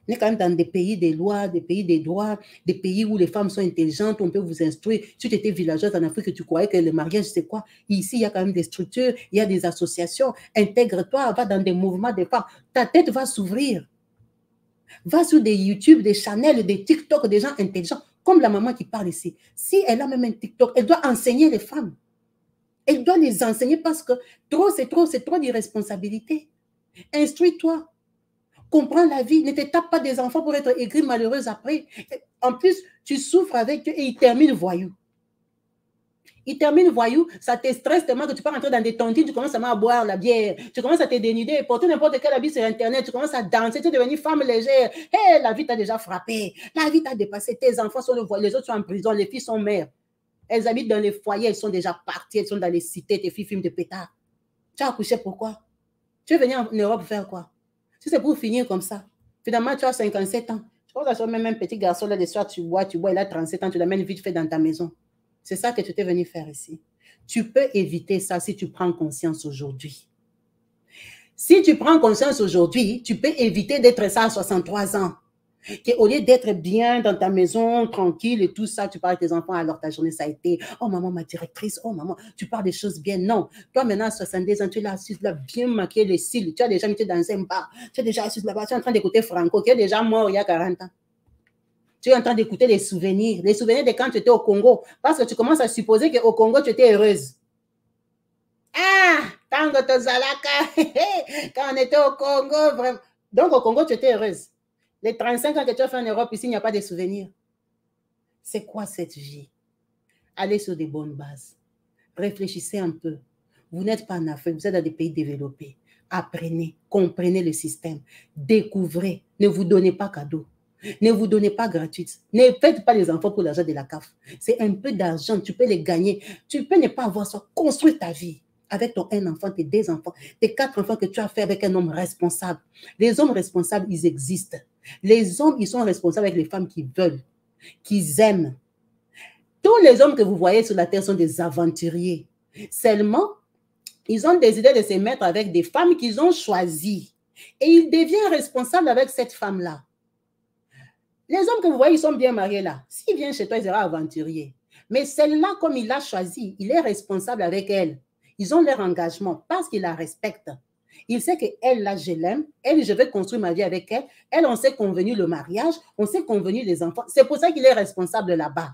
On est quand même dans des pays des lois, des pays des droits, des pays où les femmes sont intelligentes, où on peut vous instruire. Si tu étais villageoise en Afrique et tu croyais que le mariage, c'est quoi? Ici, il y a quand même des structures, il y a des associations. Intègre-toi, va dans des mouvements des femmes. Ta tête va s'ouvrir. Va sur des YouTube, des channels, des TikTok, des gens intelligents, comme la maman qui parle ici. Si elle a même un TikTok, elle doit enseigner les femmes. Elle doit les enseigner parce que trop, c'est trop d'irresponsabilité. Instruis-toi. Comprends la vie. Ne te tape pas des enfants pour être aigri, malheureuse après. En plus, tu souffres avec eux et ils terminent voyous. Il termine voyou, ça te stresse tellement que tu peux rentrer dans des tontines, tu commences à boire la bière, tu commences à te dénuder, porter n'importe quel habit sur Internet, tu commences à danser, tu es devenue femme légère. Hey, la vie t'a déjà frappé, la vie t'a dépassé, tes enfants sont le voyou, les autres sont en prison, les filles sont mères. Elles habitent dans les foyers, elles sont déjà parties, elles sont dans les cités, tes filles fument des pétards. Tu as accouché pourquoi? Tu es venu en Europe faire quoi? Si c'est pour finir comme ça, finalement tu as 57 ans. Je pense que même un petit garçon là, le soir tu bois, il a 37 ans, tu l'amènes vite fait dans ta maison. C'est ça que tu t'es venu faire ici. Tu peux éviter ça si tu prends conscience aujourd'hui. Si tu prends conscience aujourd'hui, tu peux éviter d'être ça à 63 ans. Au lieu d'être bien dans ta maison, tranquille et tout ça, tu parles à tes enfants, alors ta journée, ça a été, oh maman, ma directrice, oh maman, tu parles des choses bien. Non, toi maintenant à 62 ans, tu es là assise là, bien maquillée les cils, tu as déjà mis dans un bar, tu es déjà assise là-bas, tu es en train d'écouter Franco, qui est déjà mort il y a 40 ans. Tu es en train d'écouter les souvenirs de quand tu étais au Congo, parce que tu commences à supposer qu'au Congo, tu étais heureuse. Ah, quand on était au Congo, vraiment. Donc au Congo, tu étais heureuse. Les 35 ans que tu as fait en Europe, ici, il n'y a pas de souvenirs. C'est quoi cette vie? Allez sur des bonnes bases. Réfléchissez un peu. Vous n'êtes pas en Afrique, vous êtes dans des pays développés. Apprenez, comprenez le système. Découvrez. Ne vous donnez pas cadeau. Ne vous donnez pas gratuite. Ne faites pas les enfants pour l'argent de la CAF. C'est un peu d'argent, tu peux les gagner. Tu peux ne pas avoir ça. Construis ta vie avec ton un enfant, tes deux enfants, tes 4 enfants que tu as fait avec un homme responsable. Les hommes responsables, ils existent. Les hommes, ils sont responsables avec les femmes qui veulent, qu'ils aiment. Tous les hommes que vous voyez sur la terre sont des aventuriers. Seulement, ils ont décidé de se mettre avec des femmes qu'ils ont choisies. Et ils deviennent responsables avec cette femme-là. Les hommes que vous voyez, ils sont bien mariés là. S'il vient chez toi, il sera aventurier. Mais celle-là, comme il l'a choisi, il est responsable avec elle. Ils ont leur engagement parce qu'il la respecte. Il sait qu'elle, là, je l'aime. Elle, je vais construire ma vie avec elle. Elle, on s'est convenu le mariage. On s'est convenu les enfants. C'est pour ça qu'il est responsable là-bas.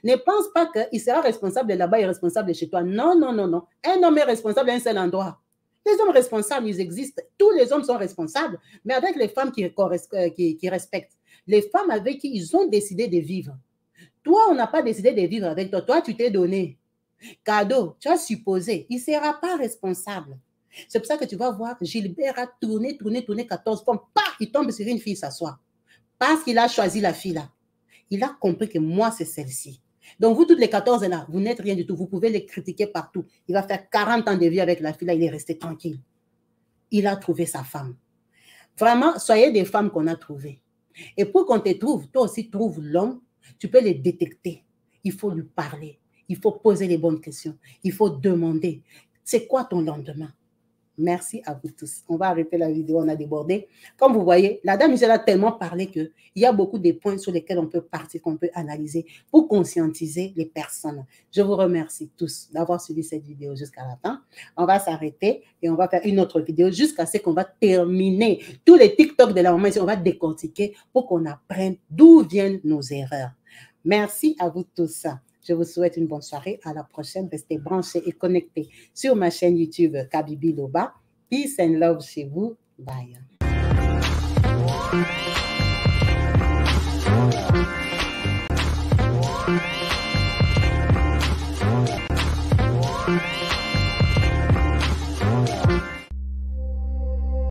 Ne pense pas qu'il sera responsable là-bas et responsable chez toi. Non, non, non, non. Un homme est responsable à un seul endroit. Les hommes responsables, ils existent. Tous les hommes sont responsables, mais avec les femmes qui respectent. Les femmes avec qui ils ont décidé de vivre. Toi, on n'a pas décidé de vivre avec toi. Toi, tu t'es donné. Cadeau, tu as supposé. Il ne sera pas responsable. C'est pour ça que tu vas voir Gilbert a tourné 14 fois. il tombe sur une fille s'asseoir. Parce qu'il a choisi la fille là. Il a compris que moi, c'est celle-ci. Donc, vous, toutes les 14 là, vous n'êtes rien du tout. Vous pouvez les critiquer partout. Il va faire 40 ans de vie avec la fille là, il est resté tranquille. Il a trouvé sa femme. Vraiment, soyez des femmes qu'on a trouvées. Et pour qu'on te trouve, toi aussi trouve l'homme, tu peux les détecter. Il faut lui parler. Il faut poser les bonnes questions. Il faut demander, c'est quoi ton lendemain? Merci à vous tous. On va arrêter la vidéo, on a débordé. Comme vous voyez, la dame Michel a tellement parlé qu'il y a beaucoup de points sur lesquels on peut partir, qu'on peut analyser pour conscientiser les personnes. Je vous remercie tous d'avoir suivi cette vidéo jusqu'à la fin. On va s'arrêter et on va faire une autre vidéo jusqu'à ce qu'on va terminer tous les TikTok de la maman ici. On va décortiquer pour qu'on apprenne d'où viennent nos erreurs. Merci à vous tous. Je vous souhaite une bonne soirée. À la prochaine. Restez branchés et connectés sur ma chaîne YouTube Kabibi Loba. Peace and love chez vous. Bye.